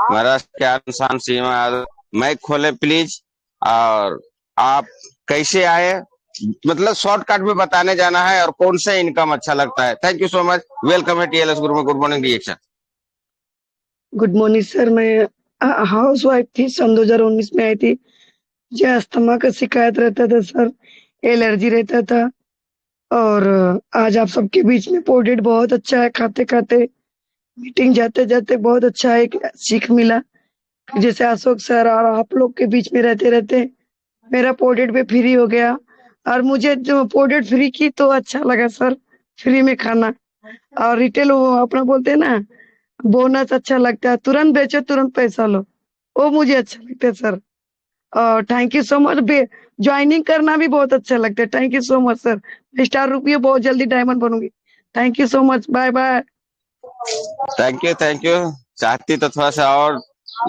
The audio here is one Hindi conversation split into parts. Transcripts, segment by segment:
महाराष्ट्र के आसान सीमा यादव, माइक खोले प्लीज। और आप कैसे आए, मतलब शॉर्टकट में बताने जाना है, और कौन सा इनकम अच्छा लगता है। Thank you so much, welcome है टीएलएस ग्रुप में। Good morning reaction. Good morning sir. मैं हाउस वाइफ थी, सन 2019 में आई थी। मुझे अस्थमा का शिकायत रहता था सर, एलर्जी रहता था। और आज आप सबके बीच में पोडेड बहुत अच्छा है। खाते खाते मीटिंग जाते जाते बहुत अच्छा एक सीख मिला। जैसे अशोक सर और आप लोग के बीच में रहते रहते मेरा पोडेड पे फ्री हो गया। और मुझे जो पोडेड फ्री की तो अच्छा लगा सर, फ्री में खाना। और रिटेल वो अपना बोलते हैं ना, बोनस अच्छा लगता है, तुरंत बेचो तुरंत पैसा लो, वो मुझे अच्छा लगता है सर। और thank you so much. Joining करना भी बहुत अच्छा लगता है। Thank you so much sir. Star रुपये बहुत जल्दी डायमंड बनूंगी। Thank you so much, bye bye. Thank you, thank you. चाहती तो थोड़ा सा और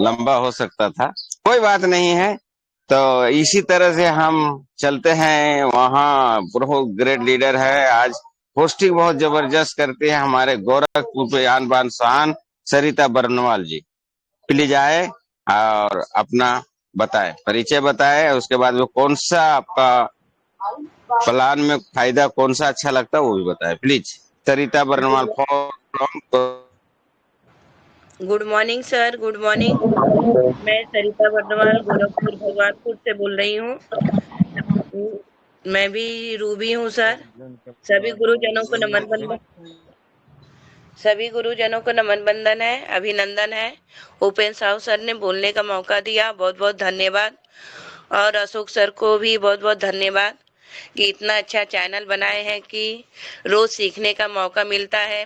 लंबा हो सकता था, कोई बात नहीं है। तो इसी तरह से हम चलते हैं। वहाँ बहुत ग्रेट लीडर है आज, होस्टिंग बहुत जबरदस्त करते हैं हमारे गोरखपुर पे आन बान शान, सरिता बरनवाल जी। प्लीज आए और अपना बताए, परिचय बताए, उसके बाद वो कौन सा आपका प्लान में फायदा कौन सा अच्छा लगता है वो भी बताए please. Sarita Barnwal from. Good morning sir, good morning. मैं सरिता वर्धमान गोरखपुर भगवानपुर से बोल रही हूँ। मैं भी रूबी हूँ सर। सभी गुरुजनों को नमन बंदन, सभी गुरुजनों को नमन बंदन है, अभिनंदन है। उपेंद्र साहू सर ने बोलने का मौका दिया, बहुत बहुत धन्यवाद। और अशोक सर को भी बहुत बहुत धन्यवाद कि इतना अच्छा चैनल बनाए हैं कि रोज सीखने का मौका मिलता है।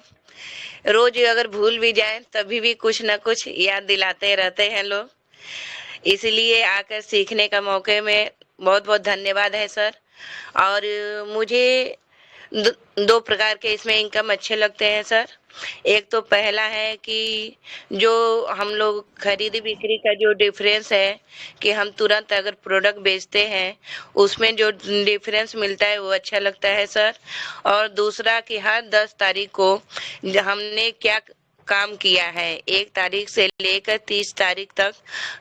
रोज अगर भूल भी जाए तभी भी कुछ ना कुछ याद दिलाते रहते हैं लोग, इसलिए आकर सीखने का मौके में बहुत बहुत धन्यवाद है सर। और मुझे दो प्रकार के इसमें इनकम अच्छे लगते हैं सर। एक तो पहला है कि जो हम लोग खरीदी बिक्री का जो डिफरेंस है कि हम तुरंत अगर प्रोडक्ट बेचते हैं उसमें जो डिफरेंस मिलता है वो अच्छा लगता है सर। और दूसरा कि हर 10 तारीख को हमने क्या काम किया है, 1 तारीख से लेकर 30 तारीख तक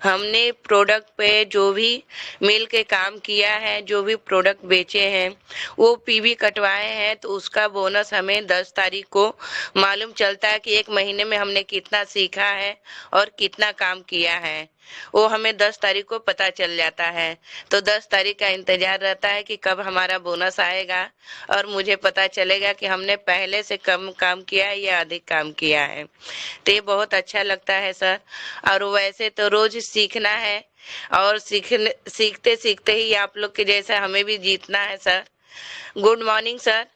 हमने प्रोडक्ट पे जो भी मिल के काम किया है, जो भी प्रोडक्ट बेचे हैं, वो पीवी कटवाए हैं, तो उसका बोनस हमें 10 तारीख को मालूम चलता है कि 1 महीने में हमने कितना सीखा है और कितना काम किया है। वो हमें 10 तारीख को पता चल जाता है। तो 10 तारीख का इंतजार रहता है कि कब हमारा बोनस आएगा और मुझे पता चलेगा कि हमने पहले से कम काम किया है या अधिक काम किया है। तो ये बहुत अच्छा लगता है सर। और वैसे तो रोज सीखना है, और सीखते सीखते ही आप लोग के जैसा हमें भी जीतना है sir. Good morning sir,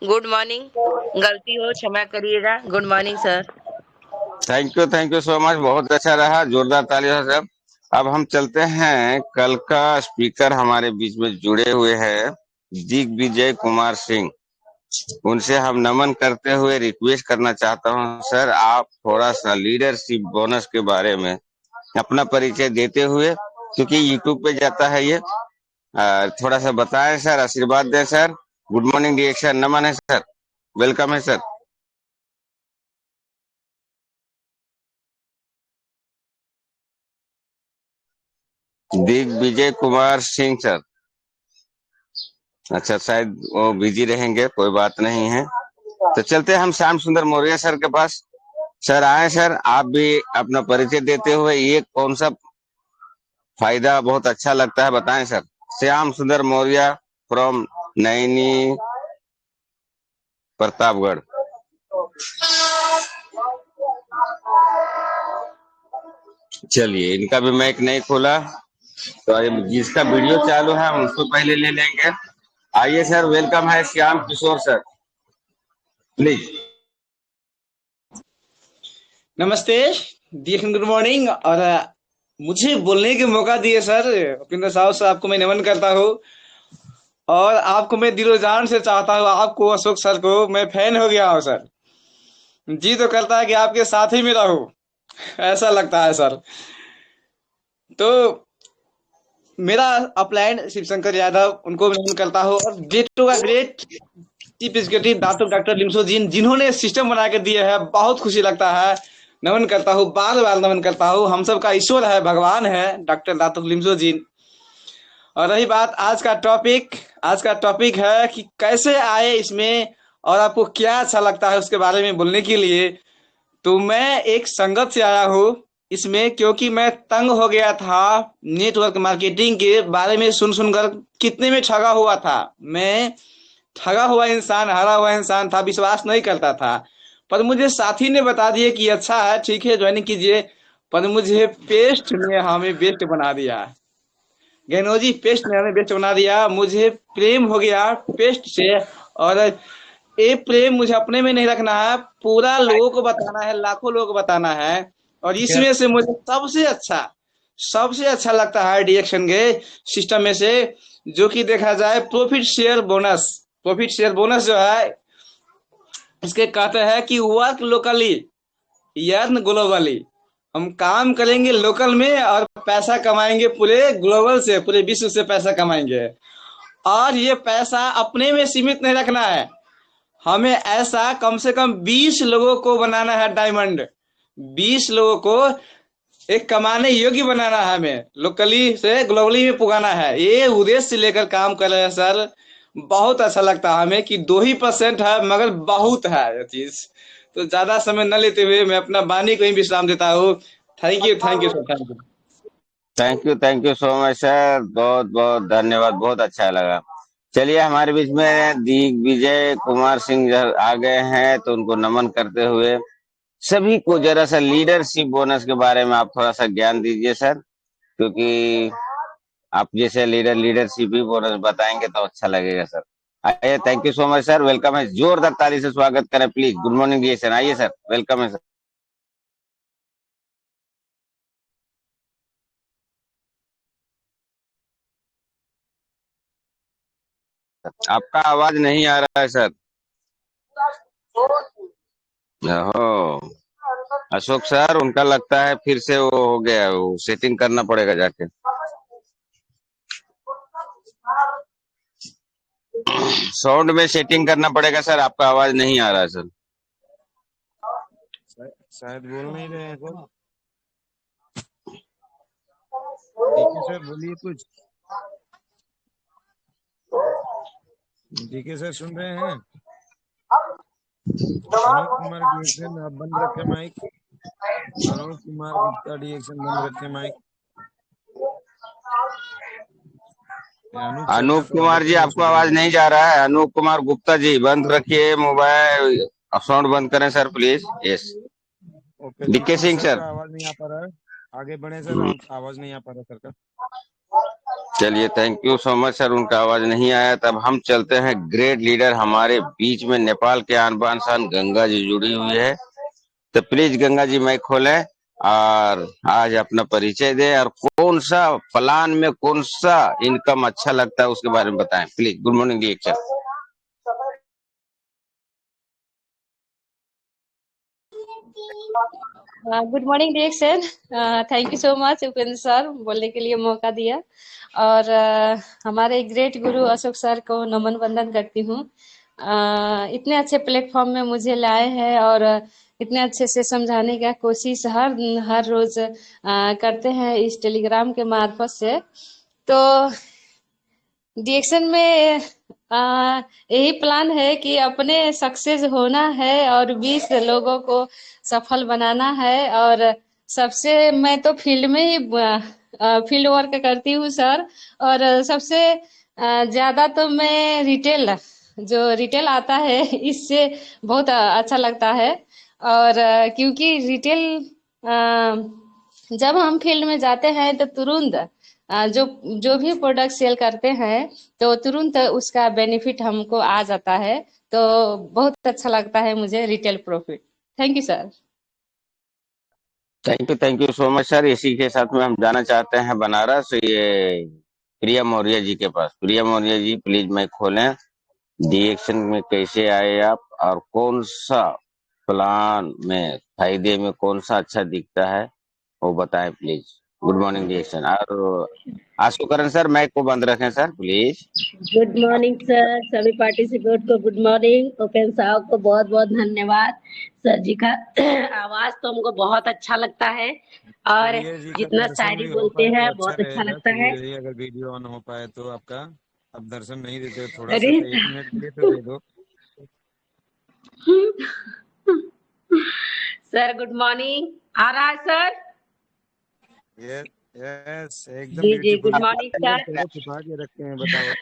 good morning. गलती हो क्षमा करिएगा। Good morning sir. Thank you so much, बहुत अच्छा रहा, जोरदार तालियां सब। अब हम चलते हैं, कल का स्पीकर हमारे बीच में जुड़े हुए हैं दिग्विजय कुमार सिंह। उनसे हम नमन करते हुए रिक्वेस्ट करना चाहता हूं, सर आप थोड़ा सा लीडरशिप बोनस के बारे में अपना परिचय देते हुए, क्योंकि यूट्यूब पे जाता है ये, थोड़ा सा बताएं सर, आशीर्वाद दें सर। गुड मॉर्निंग रिएक्शन, नमन है सर, वेलकम है सर। दिग्विजय कुमार सिंह सर, अच्छा शायद वो बिजी रहेंगे, कोई बात नहीं है। तो चलते हैं हम श्याम सुंदर मौर्य सर के पास। सर आए सर, आप भी अपना परिचय देते हुए ये कौन सा फायदा बहुत अच्छा लगता है बताएं सर। श्याम सुंदर मौर्य फ्रॉम नैनी प्रतापगढ़। चलिए, इनका भी मैक नहीं खोला, तो जिसका वीडियो चालू है हम उसको पहले ले लेंगे। आइए सर, वेलकम है श्याम किशोर सर, प्लीज। नमस्ते, गुड मॉर्निंग। और मुझे बोलने के मौका दिए सर उपेंद्र साहब से, आपको मैं नमन करता हूँ। और आपको मैं दिलो जान से चाहता हूँ, आपको अशोक सर को मैं फैन हो गया हूँ सर। जी तो करता है कि आपके साथ ही में रहूं, ऐसा लगता है सर। तो मेरा अपलाइन शिवशंकर यादव, उनको मैं नमन करता हूँ। और ग्रेटो का ग्रेट चीफ एग्जीक्यूटिव डॉक्टर लिमसो जिन्होंने सिस्टम बना के दिए है, बहुत खुशी लगता है। नमन करता हूँ, बार बार नमन करता हूँ। हम सब का ईश्वर है, भगवान है, डॉक्टर दातो लिम्सो जी। और रही बात आज का टॉपिक है कि कैसे आए इसमें और आपको क्या अच्छा लगता है उसके बारे में बोलने के लिए। तो मैं एक संगत से आया हूँ इसमें, क्योंकि मैं तंग हो गया था नेटवर्क मार्केटिंग के बारे में सुन सुनकर। कितने में ठगा हुआ था मैं, ठगा हुआ इंसान, हारा हुआ इंसान था, विश्वास नहीं करता था। पर मुझे साथी ने बता दिया कि अच्छा है, ठीक है, ज्वाइनिंग कीजिए। पर मुझे पेस्ट ने हमें बेस्ट बना दिया। गहनोजी पेस्ट ने हमें बेस्ट बना दिया। मुझे प्रेम हो गया पेस्ट से। और ये प्रेम मुझे अपने में नहीं रखना है, पूरा लोगों को बताना है, लाखों लोगों को बताना है। और इसमें से मुझे सबसे अच्छा लगता है डिएक्शन के सिस्टम में से, जो कि देखा जाए प्रॉफिट शेयर बोनस जो है, इसके कहते हैं कि वर्क लोकली यर्न ग्लोबली। हम काम करेंगे लोकल में और पैसा कमाएंगे पूरे ग्लोबल से, पूरे विश्व से पैसा कमाएंगे। और ये पैसा अपने में सीमित नहीं रखना है, हमें ऐसा कम से कम 20 लोगों को बनाना है डायमंड। 20 लोगों को एक कमाने योग्य बनाना है, हमें लोकली से ग्लोबली में पुगाना है। ये उद्देश्य से लेकर काम कर रहे हैं सर। बहुत अच्छा लगता है हमें कि 2% है मगर बहुत है ये चीज। तो ज्यादा समय न लेते हुए मैं अपना वाणी को ही विश्राम देता हूँ। Thank you sir, thank you. Thank you so much sir, बहुत बहुत धन्यवाद, बहुत अच्छा लगा। चलिए, हमारे बीच में दिग्विजय कुमार सिंह आ गए हैं, तो उनको नमन करते हुए सभी को जरा सा लीडरशिप बोनस के बारे में आप थोड़ा सा ज्ञान दीजिए सर, क्योंकि आप जैसे लीडरशिप ही बोनस बताएंगे तो अच्छा लगेगा सर। आइए, thank you so much sir, welcome है, जोरदार ताली से स्वागत करें प्लीज। गुड मॉर्निंग जी सर, आइए सर, वेलकम है सर। आपका आवाज नहीं आ रहा है सर। ओहो, अशोक सर, उनका लगता है फिर से वो हो गया, वो सेटिंग करना पड़ेगा जाके। साउंड में सेटिंग करना पड़ेगा सर, आपका आवाज नहीं आ रहा है सर। शायद बोल नहीं रहे हैं सर। डीके सर बोलिए कुछ। डीके सर सुन रहे हैं? अनूप कुमार डिएक्शन आप बंद रखे माइक। अनूप कुमार गुप्ता डिएक्शन बंद रखे माइक। अनूप कुमार जी, आपको आवाज नहीं जा रहा है। अनूप कुमार गुप्ता जी, बंद रखिए मोबाइल, साउंड बंद करें sir please. Yes, okay, DK Singh sir. का आवाज नहीं आ पा रहा है, आगे बढ़े सर। आवाज नहीं आ पा रहा सर का। चलिए, thank you so much sir, उनका आवाज नहीं आया। तब हम चलते हैं, ग्रेट लीडर हमारे बीच में नेपाल के आन बान शान गंगा जी जुड़ी हुई है। तो प्लीज गंगा जी माइक खोलें और आज अपना परिचय दें, और कौन सा प्लान में कौन सा इनकम अच्छा लगता है उसके बारे में बताएं please. Good morning D sir. Good morning direction. Thank you so much Upendra sir, बोलने के लिए मौका दिया। और हमारे ग्रेट गुरु अशोक सर को नमन वंदन करती हूँ। इतने अच्छे प्लेटफॉर्म में मुझे लाए हैं और इतने अच्छे से समझाने का कोशिश हर रोज करते हैं इस टेलीग्राम के मार्फत से। तो डिएक्शन में यही प्लान है कि अपने सक्सेस होना है और 20 लोगों को सफल बनाना है। और सबसे मैं तो फील्ड में ही फील्ड वर्क करती हूँ सर। और सबसे ज्यादा तो मैं रिटेल आता है इससे बहुत अच्छा लगता है। और क्योंकि रिटेल जब हम फील्ड में जाते हैं तो तुरंत जो जो भी प्रोडक्ट सेल करते हैं तो तुरंत उसका बेनिफिट हमको आ जाता है। तो बहुत अच्छा लगता है मुझे retail profit. Thank you sir. Thank you so much sir. इसी के साथ में हम जाना चाहते हैं बनारस, ये प्रिया मौर्य जी के पास। प्रिया मौर्य जी, प्लीज माइक खोलें। डिएक्शन में कैसे आए आप, और कौन सा प्लान में फायदे में कौन सा अच्छा दिखता है वो बताएं प्लीज। Good morning डिएक्शन। और आशुकरण सर माइक को बंद रखें sir please. Good morning sir, सभी पार्टिसिपेंट को गुड मॉर्निंग। ओपन साहब को बहुत बहुत धन्यवाद। सर जी का आवाज तो हमको बहुत अच्छा लगता है और सूर्य जी का जितना दर्शन शायरी भी हो बोलते पाए तो हैं अच्छा बहुत अच्छा रहेगा। लगता है। सूर्य जी अगर वीडियो ऑन हो पाए तो आपका, अब दर्शन नहीं देते हो थोड़ा सा, अरे तो 1 मिनट के लिए तो दे दो। Sir good morning. आ रहा है सर? यस एकदम जी जी, ब्यूटीफुल। Good morning sir. तो छुपा के रखते हैं, बताओ।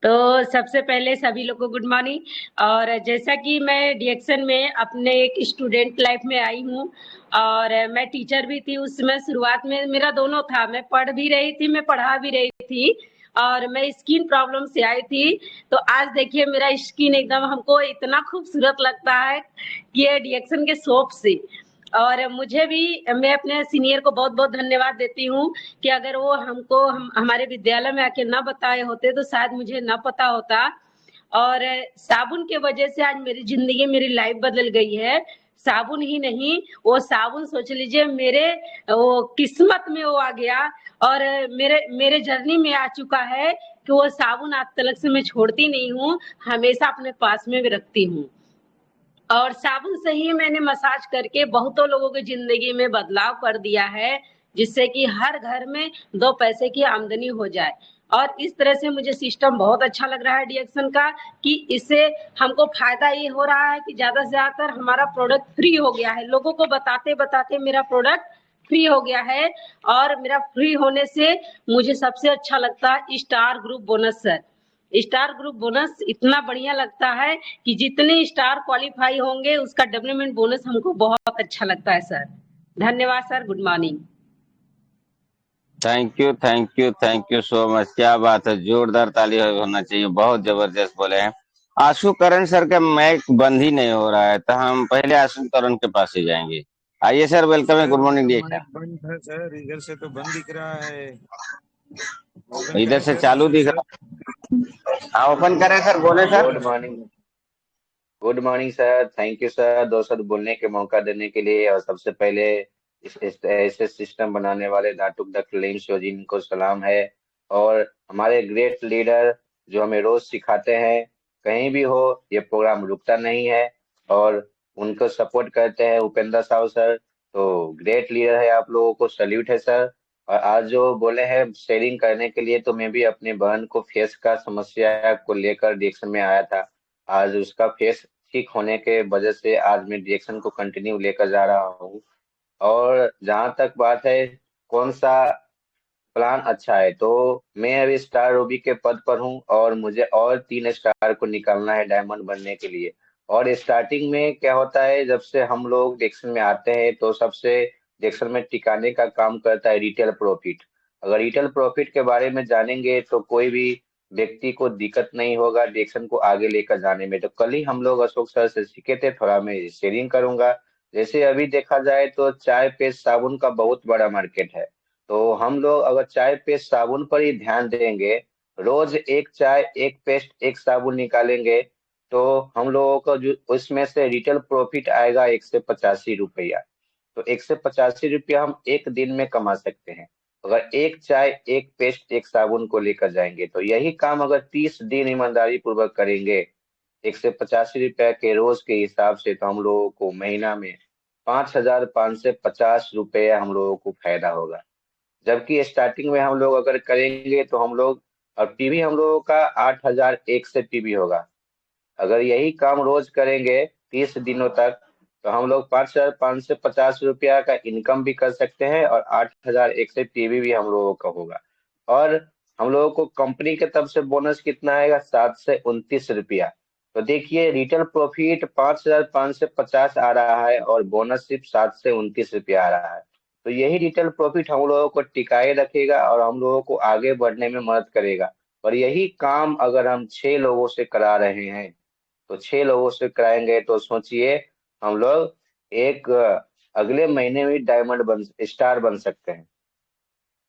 तो सबसे पहले सभी लोग को गुड मॉर्निंग। और जैसा कि मैं डिएक्शन में अपने एक स्टूडेंट लाइफ में आई हूँ और मैं टीचर भी थी। उस समय शुरुआत में मेरा दोनों था, मैं पढ़ भी रही थी, मैं पढ़ा भी रही थी और मैं स्किन प्रॉब्लम से आई थी। तो आज देखिए मेरा स्किन एकदम हमको इतना खूबसूरत लगता है कि ये डिएक्शन के सोप से। और मुझे भी, मैं अपने सीनियर को बहुत बहुत धन्यवाद देती हूँ कि अगर वो हमको हमारे विद्यालय में आके ना बताए होते तो शायद मुझे ना पता होता। और साबुन के वजह से आज मेरी जिंदगी, मेरी लाइफ बदल गई है। साबुन ही नहीं, वो साबुन सोच लीजिए मेरे वो किस्मत में वो आ गया और मेरे मेरे जर्नी में आ चुका है कि वो साबुन आज तक से मैं छोड़ती नहीं हूँ, हमेशा अपने पास में भी रखती हूँ। और साबुन से ही मैंने मसाज करके बहुतों लोगों की जिंदगी में बदलाव कर दिया है, जिससे कि हर घर में 2 पैसे की आमदनी हो जाए। और इस तरह से मुझे सिस्टम बहुत अच्छा लग रहा है डिएक्शन का कि इससे हमको फायदा ये हो रहा है कि ज्यादा से ज्यादा हमारा प्रोडक्ट फ्री हो गया है। लोगों को बताते बताते मेरा प्रोडक्ट फ्री हो गया है। और मेरा फ्री होने से मुझे सबसे अच्छा लगता है star group bonus sir. Star group bonus इतना बढ़िया लगता है कि जितने स्टार क्वालिफाई होंगे उसका डेवलपमेंट बोनस हमको बहुत अच्छा लगता है सर। धन्यवाद sir, good morning. Thank you thank you thank you so much. क्या बात है, जोरदार ताली होना चाहिए, बहुत जबरदस्त बोले हैं। आशुकरण सर का माइक बंद ही नहीं हो रहा है, तो हम पहले आशुकरण के पास ही जाएंगे। आइए सर, वेलकम है, सर गुड उनका मॉर्निंग माइक डिएक्शन। बंद था सर, इधर से तो बंद दिख रहा है। ओपन इधर करें से सर, चालू इधर दिख से। रहा है। हाँ ओपन करें सर, बोले sir. Good morning. Good morning sir, thank you sir 2 शब्द बोलने के मौका देने के लिए। और सबसे पहले इस ऐसे सिस्टम बनाने वाले नाटुक द क्लीन शोजिन को सलाम है। और हमारे ग्रेट लीडर जो हमें रोज सिखाते हैं, कहीं भी हो ये प्रोग्राम रुकता नहीं है और उनको सपोर्ट करते हैं उपेंद्र साहु सर। तो ग्रेट लीडर है, आप लोगों को सल्यूट है सर। और आज जो बोले हैं शेयरिंग करने के लिए, तो मैं भी अपनी बहन को फेस का समस्या को लेकर डिएक्शन में आया था। आज उसका फेस ठीक होने के वजह से आज मैं डिएक्शन को कंटिन्यू लेकर जा रहा हूँ। और जहां तक बात है कौन सा प्लान अच्छा है, तो मैं अभी स्टार रूबी के पद पर हूँ और मुझे और 3 स्टार को निकालना है डायमंड बनने के लिए। और स्टार्टिंग में क्या होता है, जब से हम लोग डिएक्शन में आते हैं तो सबसे डिएक्शन में टिकाने का काम करता है रिटेल प्रॉफिट। अगर रिटेल प्रॉफिट के बारे में जानेंगे तो कोई भी व्यक्ति को दिक्कत नहीं होगा डिएक्शन को आगे लेकर जाने में। तो कल ही हम लोग अशोक सर से सीखे थे, थोड़ा मैं शेयरिंग करूंगा। जैसे अभी देखा जाए तो चाय पेस्ट साबुन का बहुत बड़ा मार्केट है। तो हम लोग अगर चाय पेस्ट साबुन पर ही ध्यान देंगे, रोज एक चाय एक पेस्ट एक साबुन निकालेंगे, तो हम लोगों को जो उसमें से रिटेल प्रॉफिट आएगा 185 रुपया। तो 185 रुपया हम एक दिन में कमा सकते हैं अगर एक चाय एक पेस्ट एक साबुन को लेकर जाएंगे। तो यही काम अगर 30 दिन ईमानदारी पूर्वक करेंगे 185 रुपया के रोज के हिसाब से, तो हम लोगों को महीना में 5,550 रुपया हम लोगों को फायदा होगा। जबकि स्टार्टिंग में हम लोग अगर करेंगे तो हम लोग, और पीवी हम लोगों का 8,001 से पीवी होगा। अगर यही काम रोज करेंगे 30 दिनों तक, तो हम लोग 5,550 रुपया का इनकम भी कर सकते हैं और 8,001 से पीवी भी हम लोगों का होगा। और हम लोगों को कंपनी के तरफ से बोनस कितना आएगा, 7 से 29 रुपया। तो देखिए रिटेल प्रॉफिट 5,550 आ रहा है और बोनस सिर्फ 7 से 29 रुपया आ रहा है। तो यही रिटेल प्रॉफिट हम लोगों को टिकाए रखेगा और हम लोगों को आगे बढ़ने में मदद करेगा। और यही काम अगर हम 6 लोगों से करा रहे हैं, तो 6 लोगों से कराएंगे तो सोचिए हम लोग एक अगले महीने में डायमंड बन स्टार बन सकते हैं।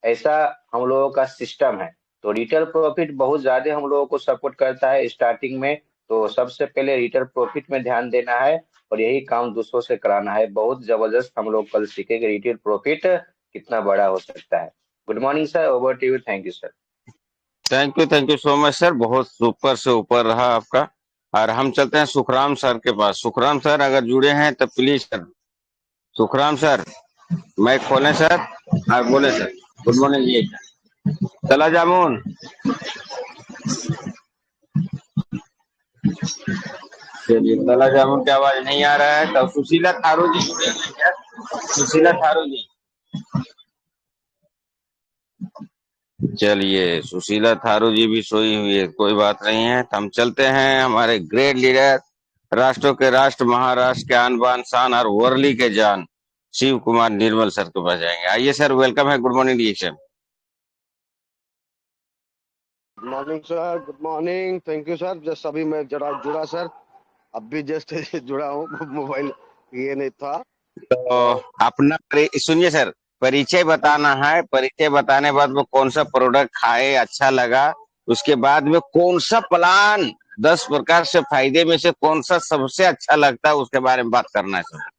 ऐसा हम लोगों का सिस्टम है। तो रिटेल प्रॉफिट बहुत ज्यादा हम लोगों को सपोर्ट करता है स्टार्टिंग में। तो सबसे पहले रिटेल प्रॉफिट में ध्यान देना है और यही काम दूसरों से कराना है। बहुत जबरदस्त हम लोग कल सीखेंगे रिटेल प्रॉफिट कितना बड़ा हो सकता है। Good morning sir, over to you. Thank you sir. Thank you so much sir, बहुत ऊपर से ऊपर रहा आपका। और हम चलते हैं सुखराम सर के पास। सुखराम सर अगर जुड़े हैं तो please sir. Sukhram sir mike खोलें सर। हाँ बोले सर। गुड मॉर्निंग जी। चला जामुन। चलिए, तला जामुन की आवाज नहीं आ रहा है तो सुशीला थारू जी जुड़े हैं क्या? सुशीला थारू जी। चलिए, सुशीला थारू जी भी सोई हुई है, कोई बात नहीं है। तो हम चलते हैं हमारे ग्रेट लीडर, राष्ट्रों के राष्ट्र, महाराष्ट्र के आन बान शान और वर्ली के जान, शिव कुमार निर्मल सर के पास जाएंगे। आइए सर, वेलकम है। गुड मॉर्निंग डिएक्शन। Good morning sir, good morning. Thank you sir. Just अभी मैं जरा जुड़ा सर, अब भी जस्ट जुड़ा हूँ। मोबाइल ये नहीं था तो तो अपना सुनिए सर, परिचय बताना है। परिचय बताने के बाद वो कौन सा प्रोडक्ट खाए, अच्छा लगा, उसके बाद में कौन सा प्लान 10 प्रकार से फायदे में से कौन सा सबसे अच्छा लगता है उसके बारे में बात करना है सर।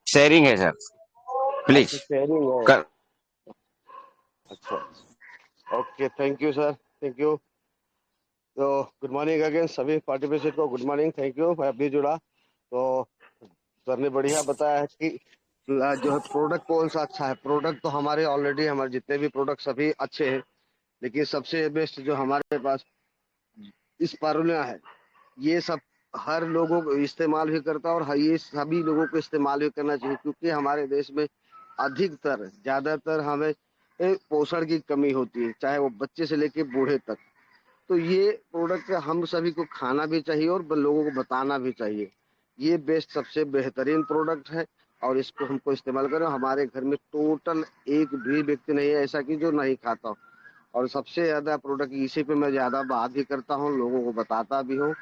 शेयरिंग है सर, अच्छा प्लीज शेयरिंग है। कर। अच्छा, okay, thank you sir, thank you. तो गुड मॉर्निंग अगेन सभी पार्टिसिपेंट को, गुड मॉर्निंग, थैंक यू। मैं अभी जुड़ा तो सर ने बढ़िया बताया है कि जो है प्रोडक्ट कौन सा अच्छा है। प्रोडक्ट तो हमारे ऑलरेडी, हमारे जितने भी प्रोडक्ट सभी अच्छे हैं, लेकिन सबसे बेस्ट जो हमारे पास स्पारुलिना है, ये सब हर लोगों को इस्तेमाल भी करता है और ये सभी लोगों को इस्तेमाल भी करना चाहिए, क्योंकि हमारे देश में अधिकतर ज्यादातर हमें पोषण की कमी होती है, चाहे वो बच्चे से लेके बूढ़े तक। तो ये प्रोडक्ट हम सभी को खाना भी चाहिए और लोगों को बताना भी चाहिए। ये बेस्ट सबसे बेहतरीन प्रोडक्ट है और इसको हमको इस्तेमाल करें। हमारे घर में टोटल एक भी व्यक्ति नहीं है ऐसा कि जो नहीं खाता हो। और सबसे ज्यादा प्रोडक्ट इसी पे मैं ज्यादा बात भी करता हूँ, लोगों को बताता भी हूँ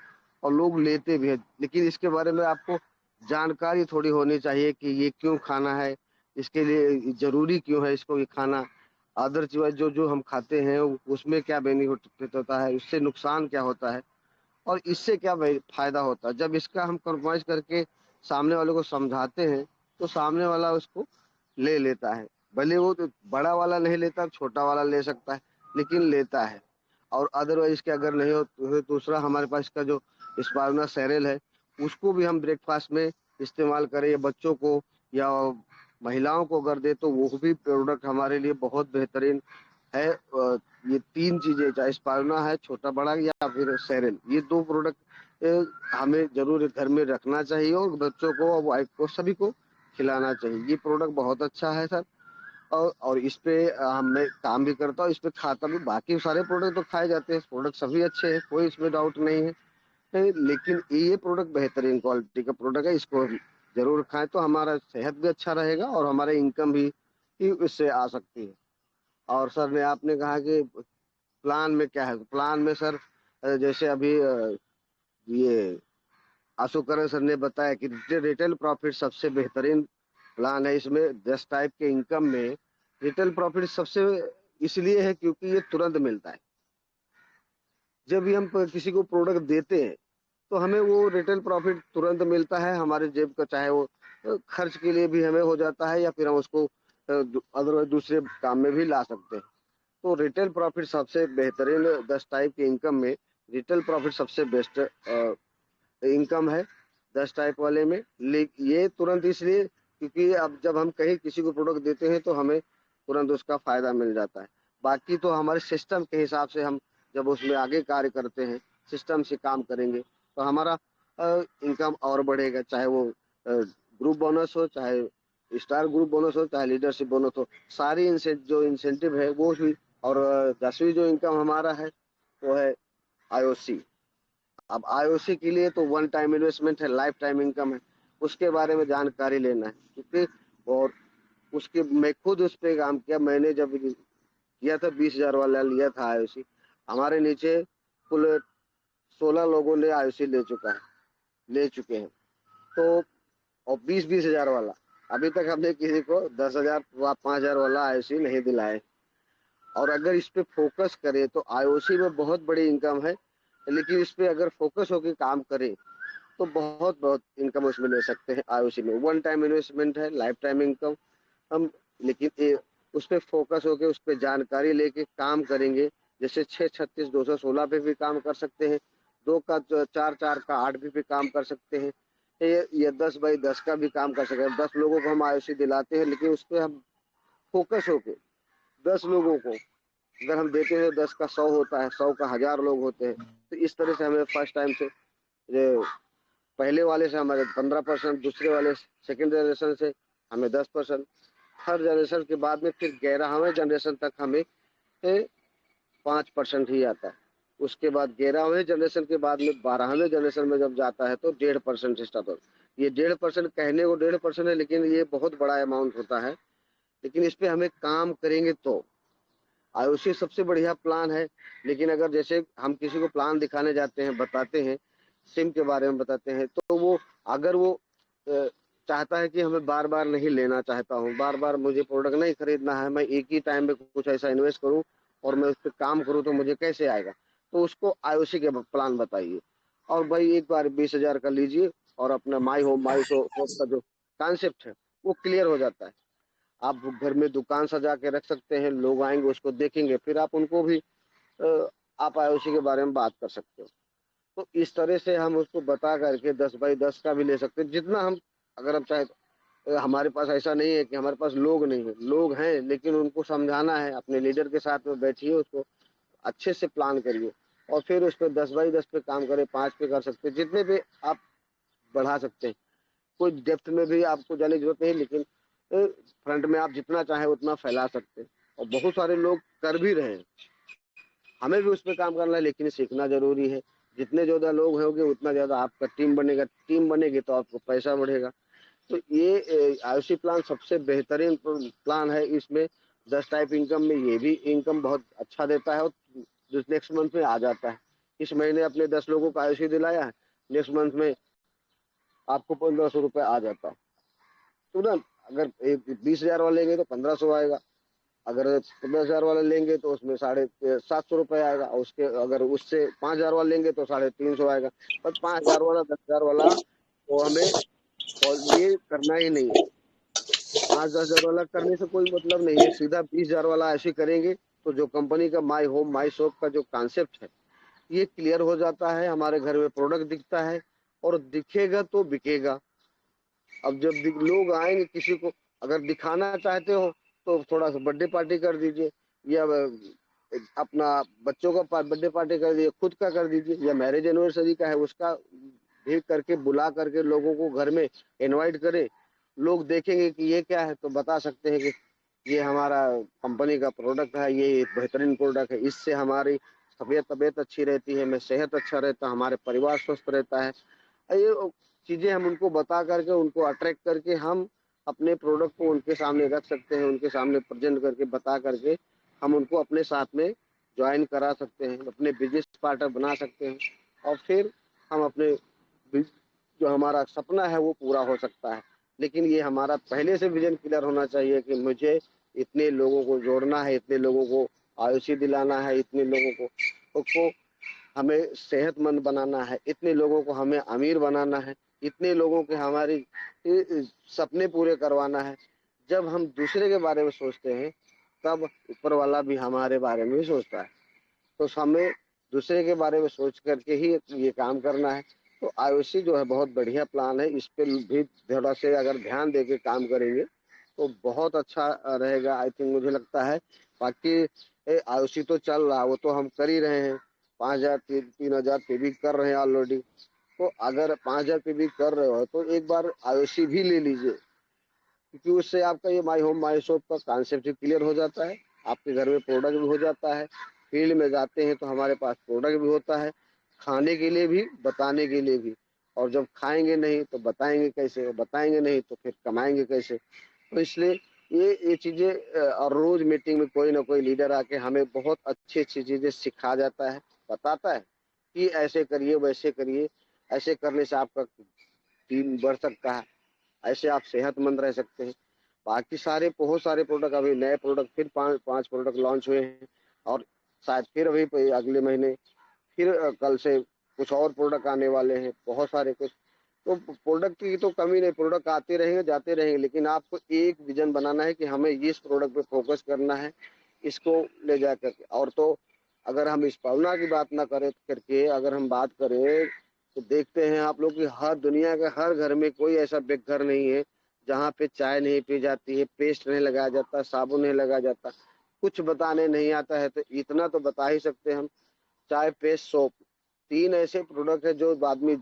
और लोग लेते भी हैं। लेकिन इसके बारे में आपको जानकारी थोड़ी होनी चाहिए कि ये क्यों खाना है, इसके लिए जरूरी क्यों है इसको ये खाना। अदर चीज जो जो हम खाते हैं उसमें क्या बेनिफिट होता है, उससे नुकसान क्या होता है और इससे क्या फायदा होता है। जब इसका हम कॉम्प्रोमाइज करके सामने वाले को समझाते हैं तो सामने वाला उसको ले लेता है। भले वो तो बड़ा वाला नहीं लेता, छोटा वाला ले सकता है, लेकिन लेता है। और अदरवाइज के अगर नहीं हो तो दूसरा हमारे पास का जो स्पारुलिना सेरेल है, उसको भी हम ब्रेकफास्ट में इस्तेमाल करें, या बच्चों को या महिलाओं को अगर दे तो वो भी प्रोडक्ट हमारे लिए बहुत बेहतरीन है। ये तीन चीजें, चाहे स्पारुलिना है छोटा बड़ा या फिर सेरेल, ये दो प्रोडक्ट हमें जरूर घर में रखना चाहिए और बच्चों को और वाइफ को सभी को खिलाना चाहिए। ये प्रोडक्ट बहुत अच्छा है सर। और इस पे मैं काम भी करता हूँ, इस पे खाता भी। बाकी सारे प्रोडक्ट तो खाए जाते हैं, प्रोडक्ट सभी अच्छे हैं, कोई इसमें डाउट नहीं है। लेकिन ये प्रोडक्ट बेहतरीन क्वालिटी का प्रोडक्ट है, इसको जरूर खाएं तो हमारा सेहत भी अच्छा रहेगा और हमारा इनकम भी इससे आ सकती है। और सर ने आपने कहा कि प्लान में क्या है, प्लान में सर जैसे अभी ये आशुकरण सर ने बताया कि रिटेल प्रॉफिट सबसे बेहतरीन प्लान है। इसमें 10 टाइप के इनकम में रिटेल प्रॉफिट सबसे इसलिए है क्योंकि ये तुरंत मिलता है। जब भी हम किसी को प्रोडक्ट देते हैं तो हमें वो रिटेल प्रॉफिट तुरंत मिलता है हमारे जेब का, चाहे वो खर्च के लिए भी हमें हो जाता है या फिर हम उसको अदरवाइज दूसरे काम में भी ला सकते हैं। तो रिटेल प्रॉफिट सबसे बेहतरीन 10 टाइप के इनकम में रिटेल प्रॉफिट सबसे बेस्ट इनकम है 10 टाइप वाले में। ये तुरंत इसलिए क्योंकि अब जब हम कहीं किसी को प्रोडक्ट देते हैं तो हमें तुरंत उसका फायदा मिल जाता है। बाकी तो हमारे सिस्टम के हिसाब से हम जब उसमें आगे कार्य करते हैं, सिस्टम से काम करेंगे तो हमारा इनकम और बढ़ेगा, चाहे वो ग्रुप बोनस हो, चाहे स्टार ग्रुप बोनस हो, चाहे लीडरशिप बोनस हो। सारी जो इंसेंटिव है वो भी। और 10वीं जो इनकम हमारा है वो है आईओसी। अब आईओसी के लिए तो वन टाइम इन्वेस्टमेंट है, लाइफ टाइम इनकम है, उसके बारे में जानकारी लेना है क्योंकि और उसके मैं खुद उस पर काम किया। मैंने जब किया था 20,000 वाला लिया था आईओसी, हमारे नीचे कुल 16 लोगों ने आईओसी ले चुके हैं। तो और 20,000 वाला अभी तक हमने किसी को 10,000 व 5,000 वाला आईओसी नहीं दिलाए। और अगर इस पे फोकस करें तो आईओसी में बहुत बड़ी इनकम है। लेकिन इस पे अगर फोकस होकर काम करें तो बहुत बहुत इनकम उसमें ले सकते हैं। आईओसी में वन टाइम इन्वेस्टमेंट है, लाइफ टाइम इनकम हम, लेकिन उस पर फोकस होकर उस पर जानकारी लेके काम करेंगे। जैसे 6 36 216 पे भी काम कर सकते हैं, 2 का 4 4 का 8 भी पे काम कर सकते हैं, ये 10 बाई 10 का भी काम कर सकते हैं। 10 लोगों को हम आईओसी दिलाते हैं, लेकिन उस पर हम फोकस होके 10 लोगों को अगर हम देते हैं, 10 का 100 होता है, 100 का 1000 लोग होते हैं। तो इस तरह से हमें फर्स्ट टाइम से पहले वाले से हमारे 15%, दूसरे वाले सेकेंड जनरेशन से हमें 10%, थर्ड जनरेशन के बाद में फिर 11वें जनरेशन तक हमें 5% ही आता है। उसके बाद 11वें जनरेशन के बाद में 12वें जनरेशन में जब जाता है तो 1.5% से स्टार्ट होता है। ये 1.5% कहने को 1.5% है, लेकिन ये बहुत बड़ा अमाउंट होता है। लेकिन इस पे हमें काम करेंगे तो आईओसी सबसे बढ़िया प्लान है। लेकिन अगर जैसे हम किसी को प्लान दिखाने जाते हैं, बताते हैं, सिम के बारे में बताते हैं, तो वो अगर वो चाहता है कि हमें बार बार नहीं लेना चाहता हूँ, बार बार मुझे प्रोडक्ट नहीं खरीदना है, मैं एक ही टाइम में कुछ ऐसा इन्वेस्ट करूँ और मैं उस पर काम करूँ तो मुझे कैसे आएगा, तो उसको आईओसी के प्लान बताइए। और भाई एक बार 20,000 का लीजिए और अपना माई होम माई शो का जो कॉन्सेप्ट है वो क्लियर हो जाता है। आप घर में दुकान सजा के रख सकते हैं, लोग आएंगे उसको देखेंगे, फिर आप उनको भी आप आईओसी के बारे में बात कर सकते हो। तो इस तरह से हम उसको बता करके 10 बाई 10 का भी ले सकते हैं, जितना हम, अगर हम चाहे हमारे पास ऐसा नहीं है कि हमारे पास लोग नहीं है, लोग हैं, लेकिन उनको समझाना है। अपने लीडर के साथ में बैठिए, उसको अच्छे से प्लान करिए और फिर उस पर 10 बाई 10 पे काम करें, 5 पे कर सकते हैं, जितने पे आप बढ़ा सकते हैं। कोई डेप्थ में भी आपको जाने की जरूरत नहीं, लेकिन फ्रंट में आप जितना चाहे उतना फैला सकते हैं और बहुत सारे लोग कर भी रहे हैं। हमें भी उस पर काम करना है, लेकिन सीखना जरूरी है। जितने ज़्यादा लोग होंगे उतना ज़्यादा आपका टीम बनेगा, टीम बनेगी तो आपको पैसा बढ़ेगा। तो ये आईओसी प्लान सबसे बेहतरीन प्लान है। इसमें 10 टाइप इनकम में ये भी इनकम बहुत अच्छा देता है और नेक्स्ट मंथ में आ जाता है। इस महीने अपने 10 लोगों को आईओसी दिलाया है, नेक्स्ट मंथ में आपको 1500 रुपये आ जाता है तुरंत। अगर 20,000 वाला लेंगे तो 1500 आएगा, अगर 15,000 वाला लेंगे तो उसमें 750 रुपये आएगा, और उसके अगर उससे 5,000 वाला लेंगे तो 350 आएगा। पर 5,000 वाला 10,000 वाला वो हमें ये करना ही नहीं है। 5-10,000 वाला करने से कोई मतलब नहीं है, सीधा 20,000 वाला ऐसे करेंगे तो जो कंपनी का माई होम माई शॉप का जो कॉन्सेप्ट है ये क्लियर हो जाता है। हमारे घर में प्रोडक्ट दिखता है और दिखेगा तो बिकेगा। अब जब लोग आएंगे, किसी को अगर दिखाना चाहते हो तो थोड़ा सा बर्थडे पार्टी कर दीजिए, या अपना बच्चों का बर्थडे पार्टी कर दीजिए, खुद का कर दीजिए, या मैरिज एनिवर्सरी का है उसका भी करके बुला करके लोगों को घर में इनवाइट करें। लोग देखेंगे कि ये क्या है तो बता सकते हैं कि ये हमारा कंपनी का प्रोडक्ट है, ये एक बेहतरीन प्रोडक्ट है, इससे हमारी तबीयत अच्छी रहती है, मैं सेहत अच्छा रहता, हमारे परिवार स्वस्थ रहता है। ये चीजें हम उनको बता करके, उनको अट्रैक्ट करके हम अपने प्रोडक्ट को उनके सामने रख सकते हैं, उनके सामने प्रेजेंट करके बता करके हम उनको अपने साथ में ज्वाइन करा सकते हैं, अपने बिजनेस पार्टनर बना सकते हैं, और फिर हम अपने जो हमारा सपना है वो पूरा हो सकता है। लेकिन ये हमारा पहले से विजन क्लियर होना चाहिए कि मुझे इतने लोगों को जोड़ना है, इतने लोगों को आयुषी दिलाना है, इतने लोगों को हमें सेहतमंद बनाना है, इतने लोगों को हमें अमीर बनाना है, इतने लोगों के हमारी सपने पूरे करवाना है। जब हम दूसरे के बारे में सोचते हैं तब ऊपर वाला भी हमारे बारे में भी सोचता है। तो हमें दूसरे के बारे में सोच करके ही ये काम करना है। तो आयुषी जो है बहुत बढ़िया प्लान है, इस पर भी थोड़ा से अगर ध्यान दे के काम करेंगे तो बहुत अच्छा रहेगा, आई थिंक, मुझे लगता है। बाकी आयुषी तो चल रहा, वो तो हम कर ही रहे हैं, 5,000 3,000 पे भी कर रहे हैं ऑलरेडी। तो अगर 5,000 पे भी कर रहे हो तो एक बार आयुषी भी ले लीजिए, क्योंकि उससे आपका ये माई होम माई शॉप का कॉन्सेप्ट क्लियर हो जाता है, आपके घर में प्रोडक्ट भी हो जाता है। फील्ड में जाते हैं तो हमारे पास प्रोडक्ट भी होता है, खाने के लिए भी, बताने के लिए भी। और जब खाएंगे नहीं तो बताएंगे कैसे, बताएंगे नहीं तो फिर कमाएंगे कैसे। तो इसलिए ये चीजें और रोज मीटिंग में कोई ना कोई लीडर आके हमें बहुत अच्छी अच्छी चीजें सिखा जाता है, बताता है कि ऐसे करिए वैसे करिए, ऐसे करने से आपका टीम बढ़ सकता है, ऐसे आप सेहतमंद रह सकते हैं। बाकी सारे बहुत सारे प्रोडक्ट, अभी नए प्रोडक्ट फिर पांच प्रोडक्ट लॉन्च हुए हैं, और शायद फिर अभी अगले महीने फिर कल से कुछ और प्रोडक्ट आने वाले हैं, बहुत सारे कुछ। तो प्रोडक्ट की तो कमी नहीं, प्रोडक्ट आते रहेंगे जाते रहेंगे, लेकिन आपको एक विजन बनाना है कि हमें इस प्रोडक्ट पे फोकस करना है, इसको ले जा करके। और तो अगर हम इस भावना की बात ना करें करके अगर हम बात करें तो देखते हैं आप लोग कि हर दुनिया के हर घर में कोई ऐसा बेघर नहीं है जहाँ पे चाय नहीं पी जाती है, पेस्ट नहीं लगाया जाता, साबुन नहीं लगाया जाता। कुछ बताने नहीं आता है तो इतना तो बता ही सकते हैं हम, चाय, पेस्ट, सोप, 3 ऐसे प्रोडक्ट है जो आदमी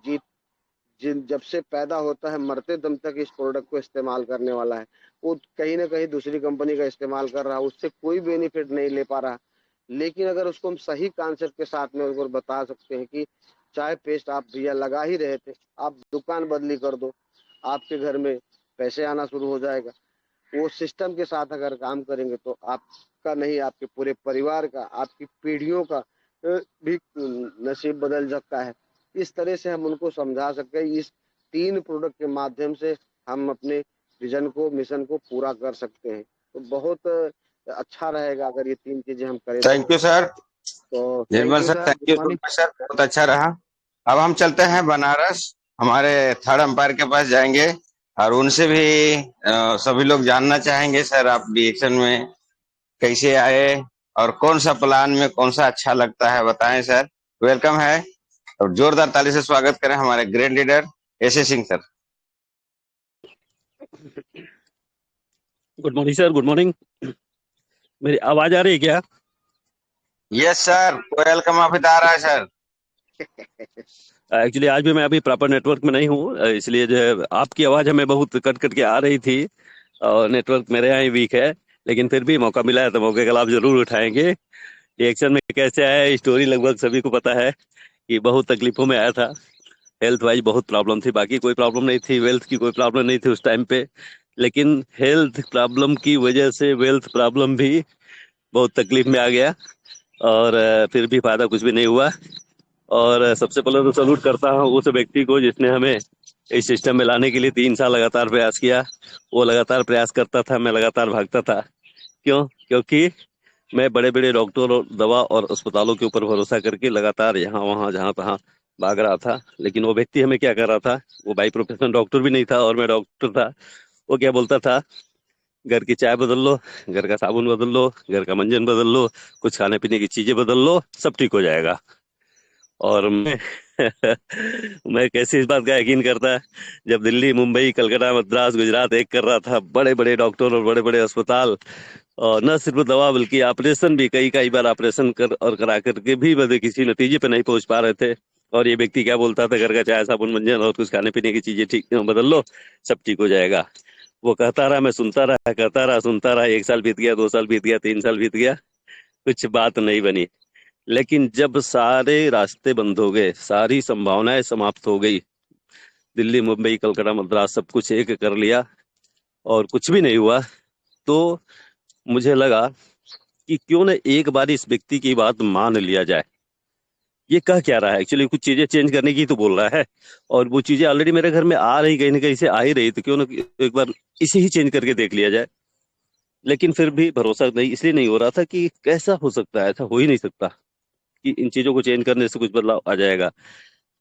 जिन जब से पैदा होता है मरते दम तक इस प्रोडक्ट को इस्तेमाल करने वाला है। वो कहीं ना कहीं दूसरी कंपनी का इस्तेमाल कर रहा है, उससे कोई बेनिफिट नहीं ले पा रहा। लेकिन अगर उसको हम सही कॉन्सेप्ट के साथ में अगर बता सकते हैं कि चाय पेस्ट आप भैया लगा ही रहे थे, आप दुकान बदली कर दो, आपके घर में पैसे आना शुरू हो जाएगा। वो सिस्टम के साथ अगर काम करेंगे तो आपका नहीं, आपके पूरे परिवार का, आपकी पीढ़ियों का भी नसीब बदल सकता है। इस तरह से हम उनको समझा सकते हैं। इस 3 प्रोडक्ट के माध्यम से हम अपने विजन को, मिशन को पूरा कर सकते हैं। तो बहुत अच्छा रहेगा अगर ये 3 चीजें हम करें। थैंक यू सर, तो Nirmal sir, thank you so much sir, बहुत अच्छा रहा। अब हम चलते हैं बनारस, हमारे थर्ड अंपायर के पास जाएंगे और उनसे भी सभी लोग जानना चाहेंगे सर आप डिएक्शन में कैसे आए और कौन सा प्लान में कौन सा अच्छा लगता है, बताएं सर। वेलकम है और जोरदार ताली से स्वागत करें हमारे great leader S Singh sir. Good morning sir, good morning. मेरी आवाज आ रही है क्या? यस सर, कोयल का माफिक आ रहा है सर। एक्चुअली आज भी मैं अभी प्रॉपर नेटवर्क में नहीं हूँ, इसलिए जो है आपकी आवाज हमें बहुत कट कट के आ रही थी और नेटवर्क मेरे यहाँ ही वीक है। लेकिन फिर भी मौका मिला है तो मौके का लाभ जरूर उठाएंगे। रिएक्शन में कैसे आया है स्टोरी लगभग सभी को पता है कि बहुत तकलीफों में आया था, हेल्थ वाइज बहुत प्रॉब्लम थी, बाकी कोई प्रॉब्लम नहीं थी, वेल्थ की कोई प्रॉब्लम नहीं थी उस टाइम पे। लेकिन हेल्थ प्रॉब्लम की वजह से वेल्थ प्रॉब्लम भी बहुत तकलीफ में आ गया और फिर भी फायदा कुछ भी नहीं हुआ। और सबसे पहले तो सल्यूट करता हूँ उस व्यक्ति को जिसने हमें इस सिस्टम में लाने के लिए 3 साल लगातार प्रयास किया। वो लगातार प्रयास करता था, मैं लगातार भागता था। क्यों? क्योंकि मैं बड़े बड़े डॉक्टर और दवा और अस्पतालों के ऊपर भरोसा करके लगातार यहाँ वहाँ जहाँ तहाँ भाग रहा था। लेकिन वो व्यक्ति हमें क्या कर रहा था, वो बाई प्रोफेशन डॉक्टर भी नहीं था और मैं डॉक्टर था। वो क्या बोलता था, घर की चाय बदल लो, घर का साबुन बदल लो, घर का मंजन बदल लो, कुछ खाने पीने की चीजें बदल लो, सब ठीक हो जाएगा। और मैं मैं कैसे इस बात का यकीन करता, जब दिल्ली, मुंबई, कलकत्ता, मद्रास, गुजरात एक कर रहा था, बड़े बड़े डॉक्टर और बड़े बड़े अस्पताल, और न सिर्फ दवा बल्कि ऑपरेशन भी कई बार ऑपरेशन कर और करा करके भी बदे किसी नतीजे पे नहीं पहुंच पा रहे थे। और ये व्यक्ति क्या बोलता था, घर का चाय साबुन मंजन और कुछ खाने पीने की चीजें ठीक बदल लो, सब ठीक हो जाएगा। वो कहता रहा, मैं सुनता रहा, कहता रहा, सुनता रहा। 1 साल बीत गया, 2 साल बीत गया, 3 साल बीत गया, कुछ बात नहीं बनी। लेकिन जब सारे रास्ते बंद हो गए, सारी संभावनाएं समाप्त हो गई, दिल्ली, मुंबई, कलकत्ता, मद्रास सब कुछ एक कर लिया और कुछ भी नहीं हुआ, तो मुझे लगा कि क्यों न एक बार इस व्यक्ति की बात मान लिया जाए। ये कह क्या रहा है, एक्चुअली कुछ चीजें चेंज करने की तो बोल रहा है और वो चीजें ऑलरेडी मेरे घर में आ रही, कहीं ना कहीं से आ ही रही, तो क्यों ना एक बार इसे ही चेंज करके देख लिया जाए। लेकिन फिर भी भरोसा नहीं, इसलिए नहीं हो रहा था कि कैसा हो सकता है, ऐसा हो ही नहीं सकता कि इन चीजों को चेंज करने से कुछ बदलाव आ जाएगा।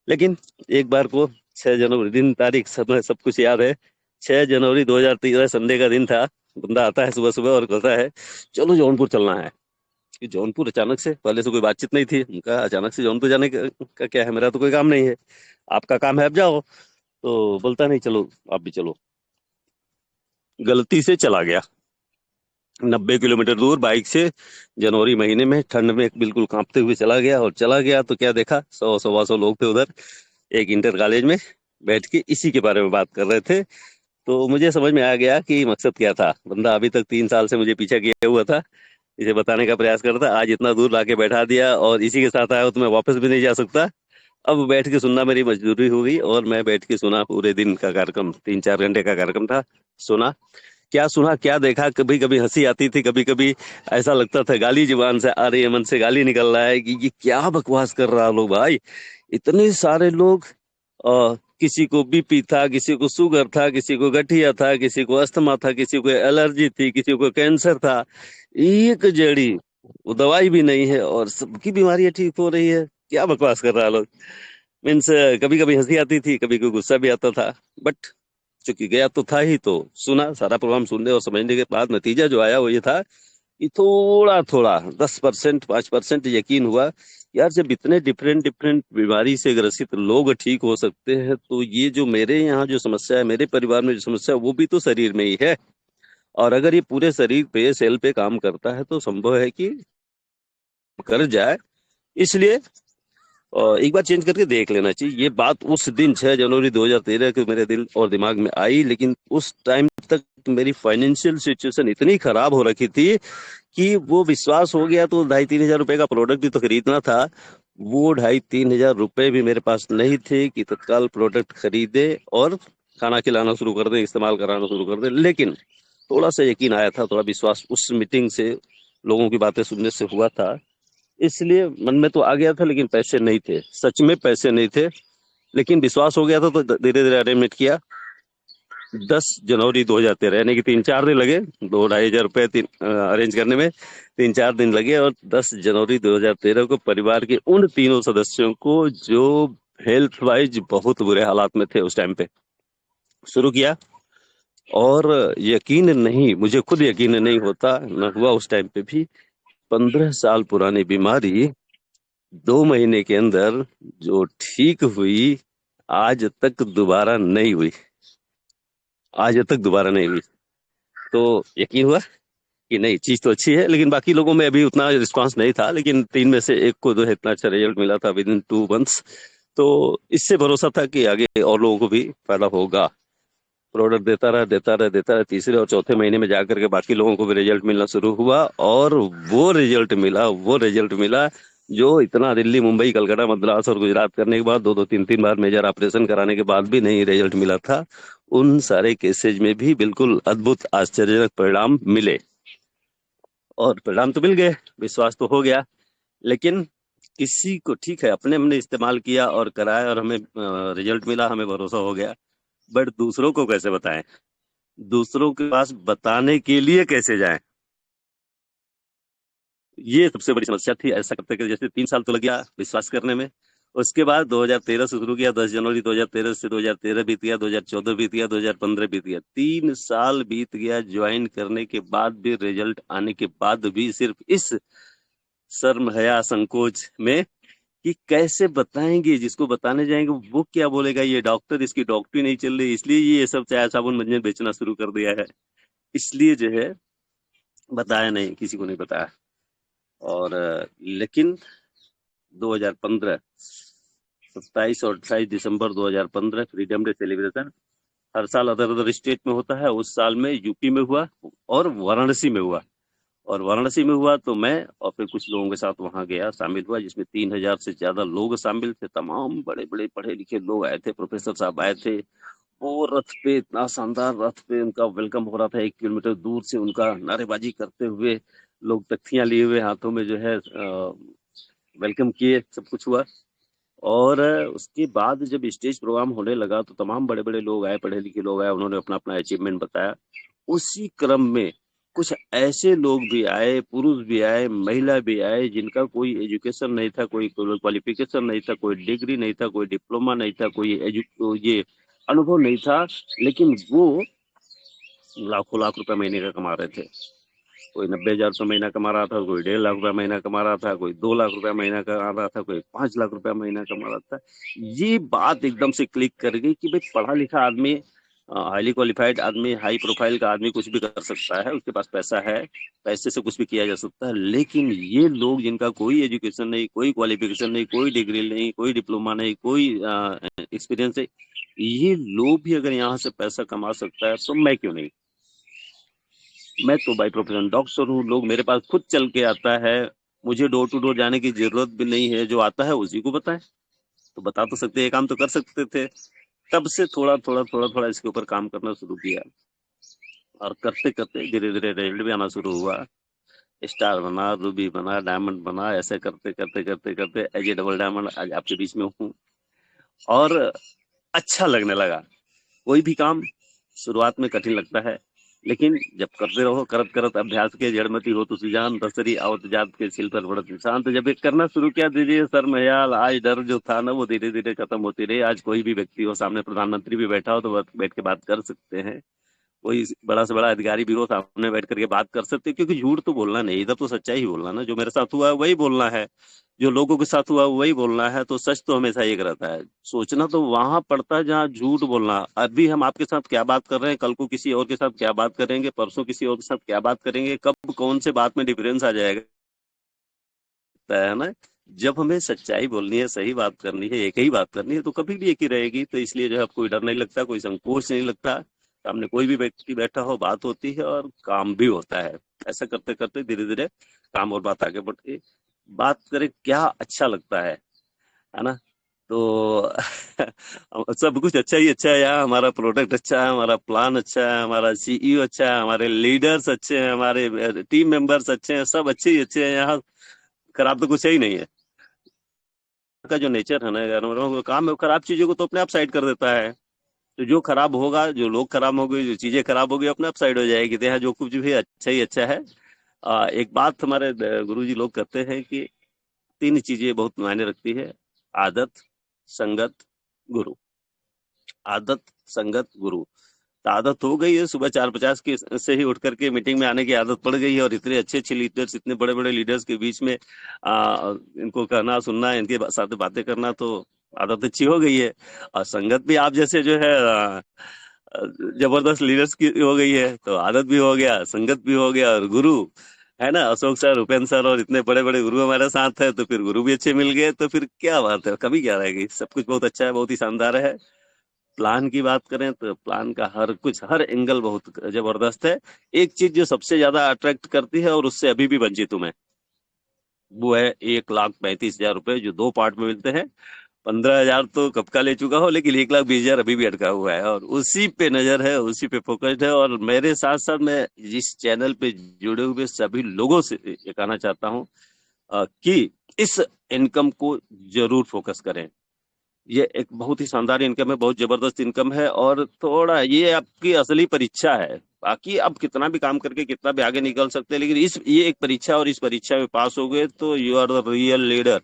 लेकिन एक बार को 6 जनवरी, दिन तारीख सब कुछ याद है, 6 जनवरी 2013 संडे का दिन था। बंदा आता है सुबह सुबह और कहता है चलो जौनपुर चलना है। कि जौनपुर अचानक से, पहले से कोई बातचीत नहीं थी, उनका अचानक से जौनपुर जाने का क्या है, मेरा तो कोई काम नहीं है, आपका काम है आप जाओ। तो बोलता नहीं चलो आप भी चलो। गलती से चला गया 90 किलोमीटर दूर बाइक से, जनवरी महीने में, ठंड में बिल्कुल कांपते हुए चला गया। और चला गया तो क्या देखा, 100-125 लोग थे उधर एक इंटर कॉलेज में बैठ के इसी के बारे में बात कर रहे थे। तो मुझे समझ में आ गया कि मकसद क्या था। बंदा अभी तक 3 साल से मुझे पीछा किया हुआ था, इसे बताने का प्रयास कर रहा था, आज इतना दूर लाके बैठा दिया और इसी के साथ आया हो तो मैं वापस भी नहीं जा सकता। अब बैठ के सुनना मेरी मजबूरी हो गई और मैं बैठ के सुना। पूरे दिन का कार्यक्रम 3-4 घंटे का कार्यक्रम था। सुना, क्या सुना, क्या देखा, कभी कभी हंसी आती थी, कभी कभी ऐसा लगता था गाली जुबान से आ रही है, मन से गाली निकल रहा है कि ये क्या बकवास कर रहा लोग भाई। इतने सारे लोग, किसी को बीपी था, किसी को शुगर था, किसी को गठिया था, किसी को अस्थमा था, किसी को एलर्जी थी, किसी को कैंसर था। एक जड़ी, वो दवाई भी नहीं है और सबकी बीमारियां ठीक हो रही है। क्या बकवास कर रहा है लोग। मीन्स कभी कभी हंसी आती थी, कभी कभी गुस्सा भी आता था, बट चूंकि गया तो था ही, तो सुना सारा प्रोग्राम, सुनने और समझने के बाद नतीजा जो आया वो ये था कि थोड़ा थोड़ा 10% 5% यकीन हुआ। यार जब इतने डिफरेंट डिफरेंट बीमारी से ग्रसित लोग ठीक हो सकते हैं, तो ये जो मेरे यहाँ जो समस्या है, मेरे परिवार में जो समस्या है, वो भी तो शरीर में ही है। और अगर ये पूरे शरीर पे, सेल पे काम करता है, तो संभव है कि कर जाए। इसलिए एक बार चेंज करके देख लेना चाहिए। ये बात उस दिन 6 जनवरी 2013 के मेरे दिल और दिमाग में आई, लेकिन उस टाइम तक मेरी फाइनेंशियल सिचुएशन इतनी खराब हो रखी थी कि वो विश्वास हो गया। तो 2,500-3,000 रुपए का प्रोडक्ट भी तो खरीदना था। वो 2,500-3,000 रुपए भी मेरे पास नहीं थे कि तत्काल प्रोडक्ट खरीदे और खाना खिलाना शुरू कर दे, इस्तेमाल कराना शुरू कर दे। लेकिन थोड़ा सा यकीन आया था, थोड़ा विश्वास उस मीटिंग से, लोगों की बातें सुनने से हुआ था। इसलिए मन में तो आ गया था, लेकिन पैसे नहीं थे, सच में पैसे नहीं थे, लेकिन विश्वास हो गया था। तो धीरे धीरे अरेंजमेंट किया। 10 जनवरी 2013, यानी कि 3-4 दिन लगे, 2-2,500 रुपए अरेंज करने में 3-4 दिन लगे। और 10 जनवरी 2013 को परिवार के उन तीनों सदस्यों को, जो हेल्थ वाइज बहुत बुरे हालात में थे उस टाइम पे, शुरू किया। और यकीन नहीं, मुझे खुद यकीन नहीं होता, न हुआ उस टाइम पे भी। 15 साल पुरानी बीमारी 2 महीने के अंदर जो ठीक हुई, आज तक दोबारा नहीं हुई, आज तक दोबारा नहीं हुई। तो यकीन हुआ कि नहीं, चीज तो अच्छी है। लेकिन बाकी लोगों में अभी उतना रिस्पांस नहीं था, लेकिन 3 में से एक को जो है इतना अच्छा रिजल्ट मिला था विद इन 2 मंथ्स। तो इससे भरोसा था कि आगे और लोगों को भी फायदा होगा। प्रोडक्ट देता रहा। तीसरे और चौथे महीने में जाकर के बाकी लोगों को भी रिजल्ट मिलना शुरू हुआ। और वो रिजल्ट मिला जो इतना दिल्ली, मुंबई, कलकत्ता, मद्रास और गुजरात करने के बाद, 2-2, 3-3 बार मेजर ऑपरेशन कराने के बाद भी नहीं रिजल्ट मिला था। उन सारे केसेज में भी बिल्कुल अद्भुत, आश्चर्यजनक परिणाम मिले। और परिणाम तो मिल गए, विश्वास तो हो गया। लेकिन किसी को, ठीक है, अपने हमने इस्तेमाल किया और कराया और हमें रिजल्ट मिला, हमें भरोसा हो गया, बट दूसरों को कैसे बताएं, दूसरों के पास बताने के लिए कैसे जाएं, ये सबसे बड़ी समस्या थी। ऐसा करते करते जैसे 3 साल तो लग गया विश्वास करने में। उसके बाद 2013 से शुरू किया, 10 जनवरी 2013 से 2013 बीत गया, 2014 बीत गया, 2015 बीत गया, 3 साल बीत गया। ज्वाइन करने के बाद भी, रिजल्ट आने के बाद भी, सिर्फ इस शर्म, हया, संकोच में कि कैसे बताएंगे, जिसको बताने जाएंगे वो क्या बोलेगा, ये डॉक्टर, इसकी डॉक्टरी नहीं चल रही, इसलिए ये सब चाय साबुन मंजन बेचना शुरू कर दिया है। इसलिए जो है बताया नहीं, किसी को नहीं बताया। और लेकिन 2015, 27 और 28 दिसंबर 2015 फ्रीडम डे सेलिब्रेशन हर साल अदर अदर स्टेट में होता है। उस साल में यूपी में हुआ और वाराणसी में हुआ। और वाराणसी में हुआ तो मैं और फिर कुछ लोगों के साथ वहां गया, शामिल हुआ, जिसमें 3,000 से ज्यादा लोग शामिल थे। तमाम बड़े बड़े पढ़े लिखे लोग आए थे, प्रोफेसर साहब आए थे। वो रथ पे, इतना शानदार रथ पे उनका वेलकम हो रहा था, 1 किलोमीटर दूर से उनका नारेबाजी करते हुए लोग तख्तियां लिए हुए हाथों में जो है वेलकम किए, सब कुछ हुआ। और उसके बाद जब स्टेज प्रोग्राम होने लगा तो तमाम बड़े बड़े लोग आए, पढ़े लिखे लोग आए, उन्होंने अपना अपना अचीवमेंट बताया। उसी क्रम में कुछ ऐसे लोग भी आए, पुरुष भी आए, महिला भी आए, जिनका कोई एजुकेशन नहीं था, कोई क्वालिफिकेशन नहीं था, कोई डिग्री नहीं था, कोई डिप्लोमा नहीं था, कोई ये अनुभव नहीं था, लेकिन वो लाखों लाख रुपए महीने का कमा रहे थे। कोई 90,000 रुपये महीना कमा रहा था, कोई 1.5 लाख रुपया महीना कमा रहा था, कोई 2 लाख रुपया महीना कमा रहा था, कोई 5 लाख रुपया महीना कमा रहा था। ये बात एकदम से क्लिक कर गई कि भाई पढ़ा लिखा आदमी, हाईली क्वालिफाइड आदमी, हाई प्रोफाइल का आदमी कुछ भी कर सकता है, उसके पास पैसा है, पैसे से कुछ भी किया जा सकता है। लेकिन ये लोग जिनका कोई एजुकेशन नहीं, कोई क्वालिफिकेशन नहीं, कोई डिग्री नहीं, कोई डिप्लोमा नहीं, कोई एक्सपीरियंस नहीं, ये लोग भी अगर यहाँ से पैसा कमा सकता है तो मैं क्यों नहीं। मैं तो बाई प्रोफेशन डॉक्टर हूँ, लोग मेरे पास खुद चल के आता है, मुझे डोर टू डोर जाने की जरूरत भी नहीं है, जो आता है उसी को बताएं। तो बता तो सकते, ये काम तो कर सकते थे। तब से थोड़ा थोड़ा थोड़ा थोड़ा इसके ऊपर काम करना शुरू किया, और करते करते धीरे धीरे रिजल्ट भी आना शुरू हुआ। स्टार बना, रूबी बना, डायमंड बना, ऐसे करते करते करते करते एज ए डबल डायमंड आज आपके बीच में हूँ। और अच्छा लगने लगा। कोई भी काम शुरुआत में कठिन लगता है, लेकिन जब करते रहो, करत करत अभ्यास के जड़मती हो, तो सुजान दसरी आवत जात के सिल पर बढ़त निशान। तो जब ये करना शुरू किया, दीजिए सर मयाल, आज डर जो था ना वो धीरे धीरे खत्म होती रही। आज कोई भी व्यक्ति हो, सामने प्रधानमंत्री भी बैठा हो तो बैठ के बात कर सकते हैं, कोई बड़ा से बड़ा अधिकारी भी हो, सामने बैठ करके बात कर सकते हैं, क्योंकि झूठ तो बोलना नहीं, इधर तो सच्चाई ही बोलना ना। जो मेरे साथ हुआ है वही बोलना है, जो लोगों के साथ हुआ है वही बोलना है। तो सच तो हमेशा एक रहता है, सोचना तो वहां पड़ता है जहाँ झूठ बोलना। अभी हम आपके साथ क्या बात कर रहे हैं, कल को किसी और के साथ क्या बात करेंगे, परसों किसी और के साथ क्या बात करेंगे, कब कौन से बात में डिफरेंस आ जाएगा, है ना। जब हमें सच्चाई बोलनी है, सही बात करनी है, एक ही बात करनी है, तो कभी भी एक ही रहेगी। तो इसलिए जो है कोई डर नहीं लगता, कोई संकोच नहीं लगता। सामने कोई भी व्यक्ति बैठा हो, बात होती है और काम भी होता है। ऐसा करते करते धीरे धीरे काम और बात आगे बढ़ती है। बात करें क्या अच्छा लगता है ना। तो सब कुछ अच्छा ही अच्छा है यहाँ। हमारा प्रोडक्ट अच्छा है, हमारा प्लान अच्छा है, हमारा सीईओ अच्छा है, हमारे लीडर्स अच्छे हैं, हमारे टीम मेंबर्स अच्छे हैं, सब अच्छे ही अच्छे हैं यहाँ। खराब तो कुछ है ही नहीं है। का जो नेचर है ना यार, मतलब काम है, खराब चीजों को तो अपने आप साइड कर देता है। तो जो खराब होगा, जो लोग खराब होंगे, जो चीजें खराब होगी, अपने आप साइड हो जाएगी। तो यहाँ जो कुछ भी अच्छा ही अच्छा है। एक बात हमारे गुरुजी लोग कहते हैं कि 3 चीजें बहुत मायने रखती है: आदत, संगत, गुरु। आदत, संगत, गुरु। तो आदत हो गई है, सुबह 4:50 के से ही उठ करके मीटिंग में आने की आदत पड़ गई है। और इतने अच्छे अच्छे लीडर्स, इतने बड़े बड़े लीडर्स के बीच में इनको कहना, सुनना, इनके साथ बातें करना, तो आदत अच्छी हो गई है। और संगत भी आप जैसे जो है जबरदस्त लीडर्स की हो गई है, तो आदत भी हो गया, संगत भी हो गया, और गुरु है ना, अशोक सर, उपेंद्र सर, और इतने बड़े बड़े गुरु हमारे साथ है। तो फिर गुरु भी अच्छे मिल गए, तो फिर क्या बात है, कभी क्या रहेगी। सब कुछ बहुत अच्छा है, बहुत ही शानदार है। प्लान की बात करें तो प्लान का हर कुछ, हर एंगल बहुत जबरदस्त है। एक चीज जो सबसे ज्यादा अट्रैक्ट करती है और उससे अभी भी वंचित हूं मैं, वो है 1,35,000 रुपए जो 2 पार्ट में मिलते हैं। 15,000 तो कब का ले चुका हो, लेकिन 1,20,000 अभी भी अटका हुआ है, और उसी पे नजर है, उसी पे फोकस्ड है। और मेरे साथ साथ मैं जिस चैनल पे जुड़े हुए सभी लोगों से ये कहना चाहता हूँ कि इस इनकम को जरूर फोकस करें। ये एक बहुत ही शानदार इनकम है, बहुत जबरदस्त इनकम है, और थोड़ा ये आपकी असली परीक्षा है। बाकी आप कितना भी काम करके कितना भी आगे निकल सकते हैं, लेकिन ये एक परीक्षा, और इस परीक्षा में पास हो गए तो you are the real leader.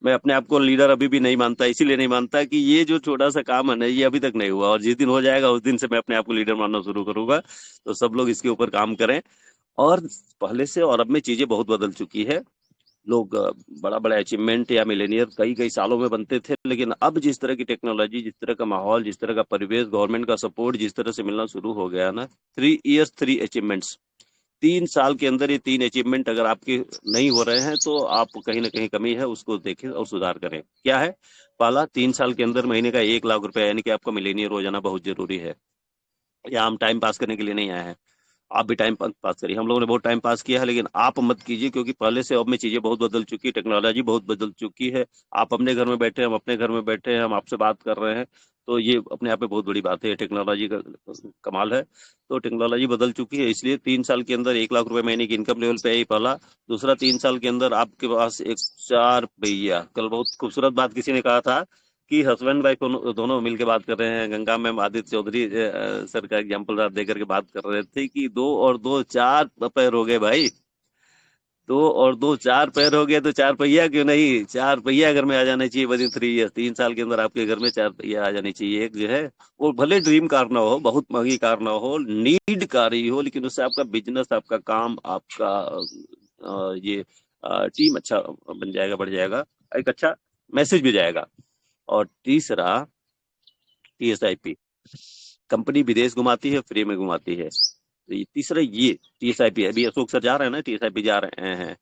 मैं अपने आप को लीडर अभी भी नहीं मानता, इसीलिए नहीं मानता कि ये जो छोटा सा काम है ना, ये अभी तक नहीं हुआ, और जिस दिन हो जाएगा उस दिन से मैं अपने आप को लीडर मानना शुरू करूंगा। तो सब लोग इसके ऊपर काम करें। और पहले से और अब में चीजें बहुत बदल चुकी है। लोग बड़ा बड़ा अचीवमेंट या मिलेनियर कई कई सालों में बनते थे, लेकिन अब जिस तरह की टेक्नोलॉजी, जिस तरह का माहौल, जिस तरह का परिवेश, गवर्नमेंट का सपोर्ट जिस तरह से मिलना शुरू हो गया ना, 3 इयर्स 3 अचीवमेंट्स, 3 साल के अंदर ये 3 अचीवमेंट अगर आपके नहीं हो रहे हैं तो आप कहीं ना कहीं कमी है, उसको देखें और सुधार करें। क्या है? पहला, 3 साल के अंदर महीने का 1 लाख रुपया, यानी कि आपका मिलेनियर हो जाना बहुत जरूरी है। या हम टाइम पास करने के लिए नहीं आए हैं, आप भी टाइम पास करिए। हम लोगों ने बहुत टाइम पास किया है, लेकिन आप मत कीजिए, क्योंकि पहले से अब में चीजें बहुत बदल चुकी है, टेक्नोलॉजी बहुत बदल चुकी है। आप अपने घर में बैठे हैं, हम अपने घर में बैठे हैं, हम आपसे बात कर रहे हैं, तो ये अपने आप में बहुत बड़ी बात है, टेक्नोलॉजी का कमाल है। तो टेक्नोलॉजी बदल चुकी है, इसलिए 3 साल के अंदर 1 लाख रुपए महीने की इनकम लेवल पे है, ये पहला। दूसरा, 3 साल के अंदर आपके पास एक 4 पहिया, कल बहुत खूबसूरत बात किसी ने कहा था कि हस्बैंड वाइफ दोनों मिलकर बात कर रहे हैं। गंगा मैम, आदित्य चौधरी सर का एग्जाम्पल आप देकर के बात कर रहे थे कि 2 और 2 4 पैर हो गए भाई। 2 और 2 4 पैर हो गए, तो 4 पहिया क्यों नहीं, 4 पहिया घर में आ जाने चाहिए विदिन 3 ईयर्स। 3 साल के अंदर आपके घर में 4 पहिया आ जानी चाहिए। एक जो है वो भले ड्रीम कार ना हो, बहुत महंगी कार ना हो, नीड कार ही हो, लेकिन उससे आपका बिजनेस, आपका काम, आपका ये टीम अच्छा बन जाएगा, बढ़ जाएगा, एक अच्छा मैसेज भी जाएगा। और तीसरा, TSIP, कंपनी विदेश घुमाती है, फ्री में घुमाती है। तो ये तीसरा, ये TSIP, अभी अशोक सर जा रहे हैं ना, TSIP जा रहे हैं,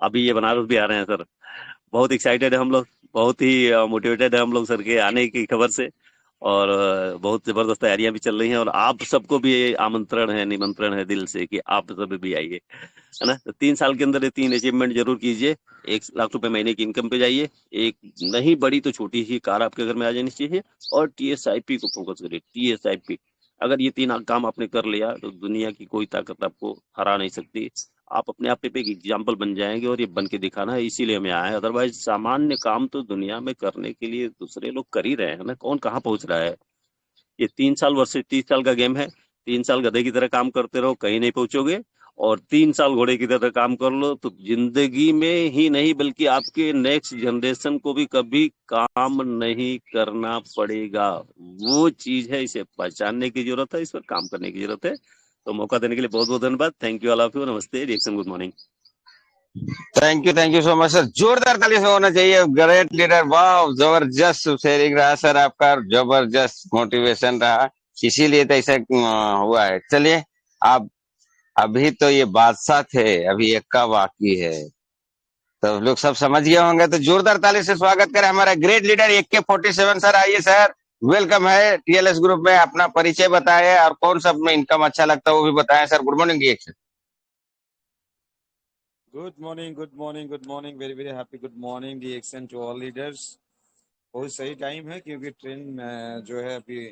अभी ये बनारस भी आ रहे हैं सर। बहुत एक्साइटेड है हम लोग, बहुत ही मोटिवेटेड है हम लोग सर के आने की खबर से। और बहुत जबरदस्त तैयारियां भी चल रही हैं, और आप सबको भी आमंत्रण है, निमंत्रण है दिल से कि आप सब भी आइए, है ना। तो 3 साल के अंदर ये 3 अचीवमेंट जरूर कीजिए। 1 लाख रुपए महीने की इनकम पे जाइए, एक नहीं बड़ी तो छोटी ही कार आपके घर में आ जानी चाहिए, और TSIP को फोकस करिए। TSIP, अगर ये 3 काम आपने कर लिया तो दुनिया की कोई ताकत आपको हरा नहीं सकती। आप अपने आप पे एक एग्जाम्पल बन जाएंगे, और ये बन के दिखाना है, इसीलिए हमें आए। अदरवाइज सामान्य काम तो दुनिया में करने के लिए दूसरे लोग कर ही रहे हैं ना, कौन कहाँ पहुंच रहा है। ये 3 साल वर्सेस 30 साल का गेम है। 3 साल गधे की तरह काम करते रहो, कहीं नहीं पहुंचोगे, और 3 साल घोड़े की तरह काम कर लो तो जिंदगी में ही नहीं बल्कि आपके नेक्स्ट जनरेशन को भी कभी काम नहीं करना पड़ेगा। वो चीज है, इसे पहचानने की जरूरत है, इस पर काम करने की जरूरत है। तो मौका देने के लिए बहुत बहुत धन्यवाद। Thank you all of you. नमस्ते, reaction, good morning. Thank you so much sir. जोरदार ताली से होना चाहिए। ग्रेट लीडर, वाह, जबरदस्त शेयरिंग रहा सर आपका, जबरदस्त मोटिवेशन रहा, इसीलिए तो ऐसा हुआ है। चलिए, आप अभी तो ये बादशाह थे, अभी एक्का बाकी है, तो लोग सब समझ गए होंगे। तो जोरदार ताली से स्वागत करें हमारा ग्रेट लीडर AK-47 सर। आइए सर, वेलकम है TLS ग्रुप में। अपना परिचय बताएं और कौन सा में इनकम अच्छा लगता है वो भी बताएं sir. Good morning reaction. Good morning, good morning, good morning, very very happy good morning reaction to all leaders. बहुत सही टाइम है क्योंकि ट्रेन जो है अभी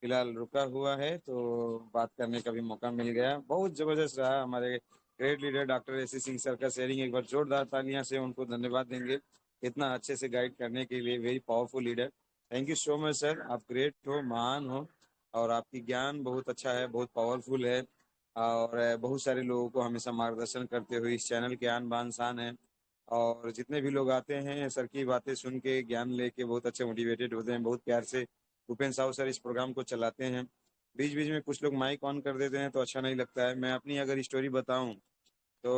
फिलहाल रुका हुआ है, तो बात करने का भी मौका मिल गया। बहुत जबरदस्त रहा हमारे great leader doctor AC Singh sir का शेयरिंग। एक बार जोरदार तालियां से उनको धन्यवाद देंगे इतना अच्छे से गाइड करने के लिए। Very powerful leader, thank you so much sir. आप ग्रेट हो, महान हो, और आपकी ज्ञान बहुत अच्छा है, बहुत पावरफुल है, और बहुत सारे लोगों को हमेशा मार्गदर्शन करते हुए इस चैनल के आन बान शान है। और जितने भी लोग आते हैं सर की बातें सुन के ज्ञान लेके बहुत अच्छे मोटिवेटेड होते हैं। बहुत प्यार से उपेंद्र साहू सर इस प्रोग्राम को चलाते हैं। बीच बीच में कुछ लोग माइक ऑन कर देते हैं तो अच्छा नहीं लगता है। मैं अपनी अगर स्टोरी बताऊं तो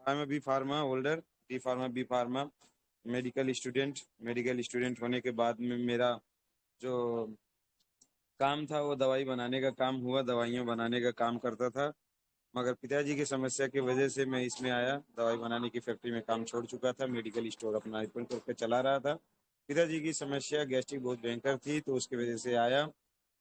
I am B pharma holder, B pharma medical student होने के बाद में मेरा जो काम था वो दवाई बनाने का काम हुआ, दवाइयाँ बनाने का काम करता था। मगर पिताजी की समस्या की वजह से मैं इसमें आया। दवाई बनाने की फैक्ट्री में काम छोड़ चुका था, मेडिकल स्टोर अपना ओपन करके चला रहा था। पिताजी की समस्या गैस्ट्रिक बहुत भयंकर थी, तो उसकी वजह से आया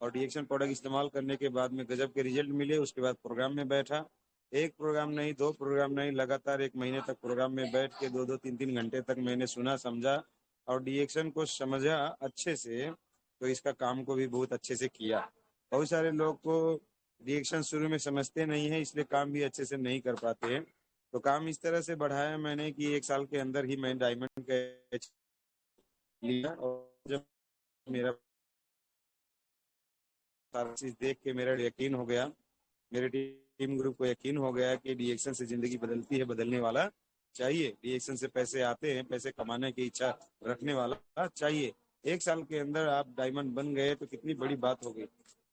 और रिएक्शन प्रोडक्ट इस्तेमाल करने के बाद में गजब के रिजल्ट मिले। उसके बाद प्रोग्राम में बैठा, एक प्रोग्राम नहीं, दो प्रोग्राम नहीं, लगातार 1 महीने तक प्रोग्राम में बैठ के 2-2, 3-3 घंटे तक मैंने सुना, समझा और रिएक्शन को समझा अच्छे से, तो इसका काम को भी बहुत अच्छे से किया। बहुत सारे लोग को रिएक्शन शुरू में समझते नहीं है, इसलिए काम भी अच्छे से नहीं कर पाते हैं। तो काम इस तरह से बढ़ाया मैंने कि 1 साल के अंदर ही मैं डायमंड कैच लिया। और जब मेरा सारा चीज देख के मेरा यकीन हो गया, मेरे टीम ग्रुप को यकीन हो गया कि रिएक्शन से जिंदगी बदलती है, बदलने वाला चाहिए। रिएक्शन से पैसे आते हैं, पैसे कमाने की इच्छा रखने वाला चाहिए। 1 साल के अंदर आप डायमंड बन गए तो कितनी बड़ी बात हो गई।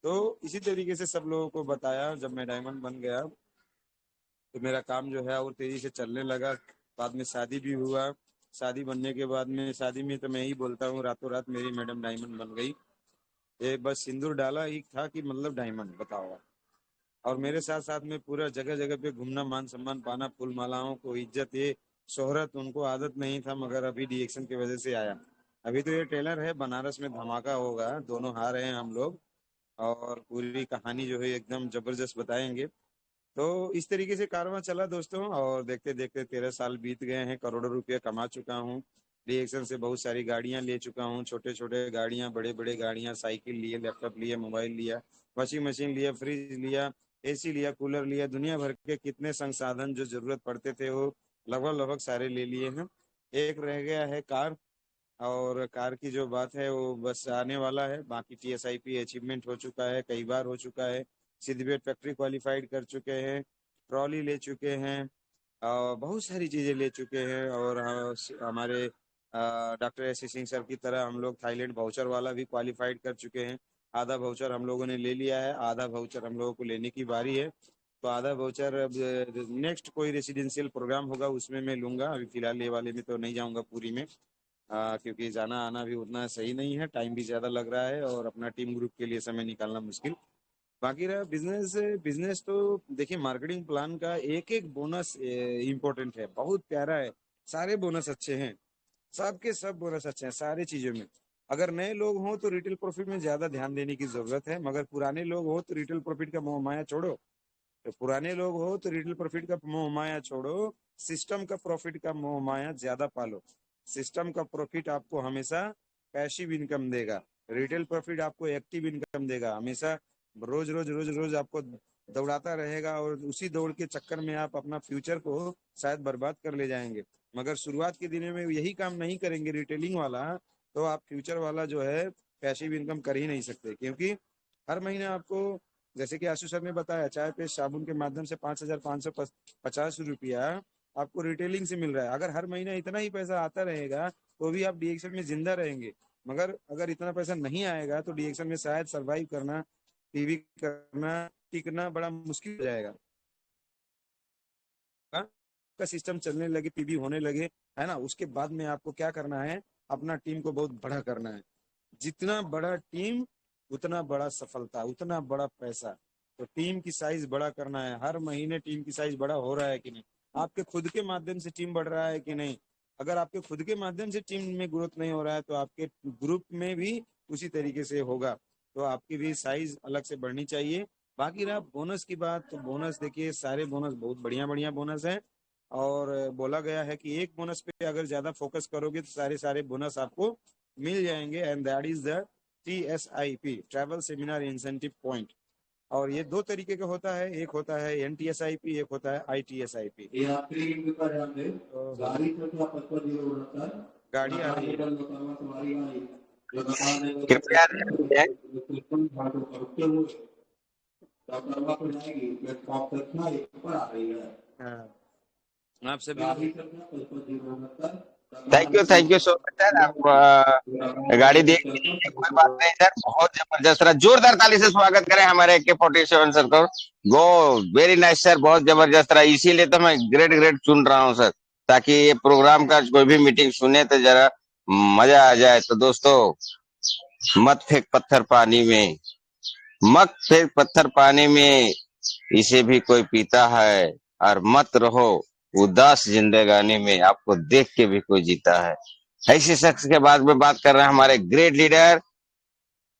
तो इसी तरीके से सब लोगों को बताया। जब मैं डायमंड बन गया तो मेरा काम जो है और तेजी से चलने लगा। बाद में शादी भी हुआ। शादी बनने के बाद में, शादी में तो मैं ही बोलता हूँ, रातों रात मेरी मैडम डायमंड बन गई। ये बस सिंदूर डाला ही था कि मतलब डायमंड, बताओ। और मेरे साथ साथ में पूरा जगह जगह पे घूमना, मान सम्मान पाना, फूल मालाओं को इज्जत, ये शोहरत उनको आदत नहीं था, मगर अभी रिएक्शन की वजह से आया। अभी तो ये ट्रेलर है, बनारस में धमाका होगा, दोनों हार हैं हम लोग, और पूरी कहानी जो है एकदम जबरदस्त बताएंगे। तो इस तरीके से कारवां चला दोस्तों, और देखते देखते 13 साल बीत गए हैं। करोड़ों रुपया कमा चुका हूँ। रिएक्शन से बहुत सारी गाड़ियां ले चुका हूँ, छोटे छोटे गाड़ियां, बड़े बड़े गाड़ियां, साइकिल लिए, लैपटॉप लिए, मोबाइल लिया, वॉशिंग मशीन लिया, फ्रिज लिया, AC लिया, कूलर लिया, दुनिया भर के कितने संसाधन जो जरूरत पड़ते थे वो लगभग लगभग सारे ले लिए हैं। एक रह गया है कार, और कार की जो बात है वो बस आने वाला है। बाकी TSIP अचीवमेंट हो चुका है, कई बार हो चुका है। सिद्धपेट फैक्ट्री क्वालिफाइड कर चुके हैं, ट्रॉली ले चुके हैं, बहुत सारी चीज़ें ले चुके हैं। और हमारे डॉक्टर AC सिंह सर की तरह हम लोग थाईलैंड वाउचर वाला भी क्वालिफाइड कर चुके हैं। आधा वाउचर हम लोगों ने ले लिया है, आधा वाउचर हम लोगों को लेने की बारी है। तो आधा वाउचर अब नेक्स्ट कोई रेसिडेंशियल प्रोग्राम होगा उसमें मैं लूँगा। अभी फिलहाल ये वाले में तो नहीं जाऊँगा पूरी में, क्योंकि जाना आना भी उतना सही नहीं है, टाइम भी ज़्यादा लग रहा है और अपना टीम ग्रुप के लिए समय निकालना मुश्किल। बाकी रहा बिजनेस। बिजनेस तो देखिए, मार्केटिंग प्लान का एक एक बोनस इम्पोर्टेंट है, बहुत प्यारा है। सारे बोनस अच्छे हैं, सबके सब बोनस अच्छे हैं सारी चीजों में। अगर नए लोग हों तो रिटेल प्रॉफिट में ज्यादा ध्यान देने की जरूरत है, मगर पुराने लोग हो तो रिटेल प्रॉफिट का मोह माया छोड़ो। तो पुराने लोग हो तो रिटेल प्रॉफिट का मोह माया छोड़ो, सिस्टम का प्रॉफिट का मोह माया ज्यादा पालो। सिस्टम का प्रॉफिट आपको हमेशा पैसिव इनकम देगा, रिटेल प्रॉफिट आपको एक्टिव इनकम देगा। हमेशा रोज रोज रोज रोज आपको दौड़ाता रहेगा, और उसी दौड़ के चक्कर में आप अपना फ्यूचर को शायद बर्बाद कर ले जाएंगे। मगर शुरुआत के दिनों में यही काम नहीं करेंगे रिटेलिंग वाला, तो आप फ्यूचर वाला जो है पैसिव इनकम कर ही नहीं सकते, क्योंकि हर महीने आपको जैसे कि आशु सर ने बताया, चाय पे साबुन के माध्यम से 5,550 रुपया आपको रिटेलिंग से मिल रहा है। अगर हर महीना इतना ही पैसा आता रहेगा तो भी आप डीएक्शन में जिंदा रहेंगे, मगर अगर इतना पैसा नहीं आएगा तो डीएक्शन में शायद सरवाइव करना, टीवी करना, टिकना बड़ा मुश्किल हो जाएगा। का सिस्टम चलने लगे, पीबी होने लगे, है ना, उसके बाद में आपको क्या करना है, अपना टीम को बहुत बड़ा करना है। जितना बड़ा टीम उतना बड़ा सफलता, उतना बड़ा पैसा। तो टीम की साइज बड़ा करना है। हर महीने टीम की साइज बड़ा हो रहा है कि नहीं, आपके खुद के माध्यम से टीम बढ़ रहा है कि नहीं। अगर आपके खुद के माध्यम से टीम में ग्रोथ नहीं हो रहा है तो आपके ग्रुप में भी उसी तरीके से होगा। तो आपकी भी साइज अलग से बढ़नी चाहिए। बाकी रहा बोनस की बात, तो बोनस देखिए, सारे बोनस बहुत बढ़िया बढ़िया बोनस है। और बोला गया है कि एक बोनस पे अगर ज्यादा फोकस करोगे तो सारे सारे बोनस आपको मिल जाएंगे, and that is the TSIP, travel seminar incentive point. और ये दो तरीके का होता है, एक होता है NTSIP, एक होता है ITSIP। गाड़ी आ रही है, कृपया हाँ, आप सभी thank you so much sir. आप गाड़ी देख लीजिए, कोई बात नहीं सर, बहुत जबरदस्त रहा। जोरदार ताली से स्वागत करें हमारे AK-47 सर को। गो वेरी नाइस सर, बहुत जबरदस्त रहा। इसीलिए तो मैं ग्रेट ग्रेट चुन रहा हूँ सर, ताकि ये प्रोग्राम का कोई भी मीटिंग सुने तो जरा मजा आ जाए। तो दोस्तों, मत फेंक पत्थर पानी में, मत फेंक पत्थर पानी में, इसे भी कोई पीता है। और मत रहो उदास जिंदगानी में, आपको देख के भी कोई जीता है। ऐसे शख्स के बाद में बात कर रहे हैं हमारे ग्रेट लीडर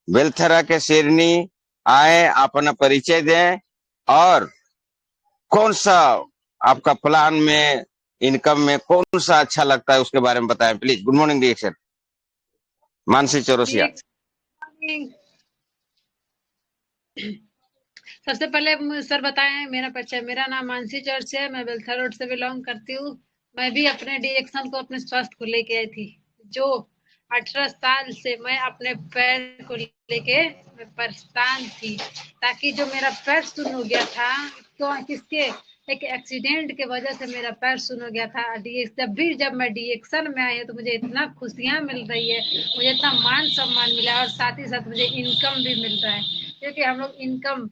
बेलथरा के शेरनी। आए, अपना परिचय दें और कौन सा आपका प्लान में, इनकम में कौन सा अच्छा लगता है उसके बारे में बताएं प्लीज। गुड मॉर्निंग डिएक्शन, मानसी चौरसिया। सबसे पहले सर बताएं मेरा परिचय। मेरा नाम मानसी चर्च है, मैं बेलथर रोड से बिलोंग करती हूँ। मैं भी अपने डीएक्शन को अपने स्वास्थ्य को लेके आई थी। जो 18 साल से मैं अपने पैर को लेके मैं परेशान थी, ताकि जो मेरा पैर सुन हो गया था, तो किसके एक एक्सीडेंट के वजह से मेरा पैर सुन हो गया था। जब मैं डीएक्शन में आई हूँ तो मुझे इतना खुशियाँ मिल रही है, मुझे इतना मान सम्मान मिला, और साथ ही साथ मुझे इनकम भी मिल रहा है। क्योंकि हम लोग इनकम,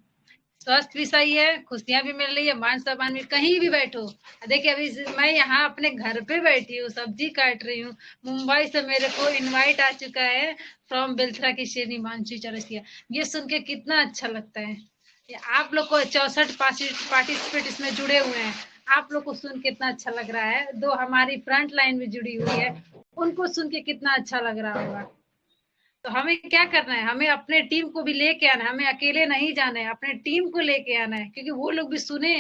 स्वास्थ्य भी सही है, खुशियां भी मिल रही है, मान सम्मान भी। कहीं भी बैठो, देखिए अभी मैं यहाँ अपने घर पे बैठी हूँ, सब्जी काट रही हूँ। मुंबई से मेरे को इनवाइट आ चुका है फ्रॉम बेलथरा की शेरनी मानसी चौरसिया। ये सुन के कितना अच्छा लगता है। आप लोग को 64 पार्टिसिपेट इसमें जुड़े हुए हैं, आप लोग को सुन के कितना अच्छा लग रहा है। दो हमारी फ्रंट लाइन में जुड़ी हुई है, उनको सुन के कितना अच्छा लग रहा होगा। तो हमें क्या करना है, हमें अपने टीम को भी लेके आना है, हमें अकेले नहीं जाना है, अपने टीम को लेके आना है। क्योंकि वो लोग भी सुने,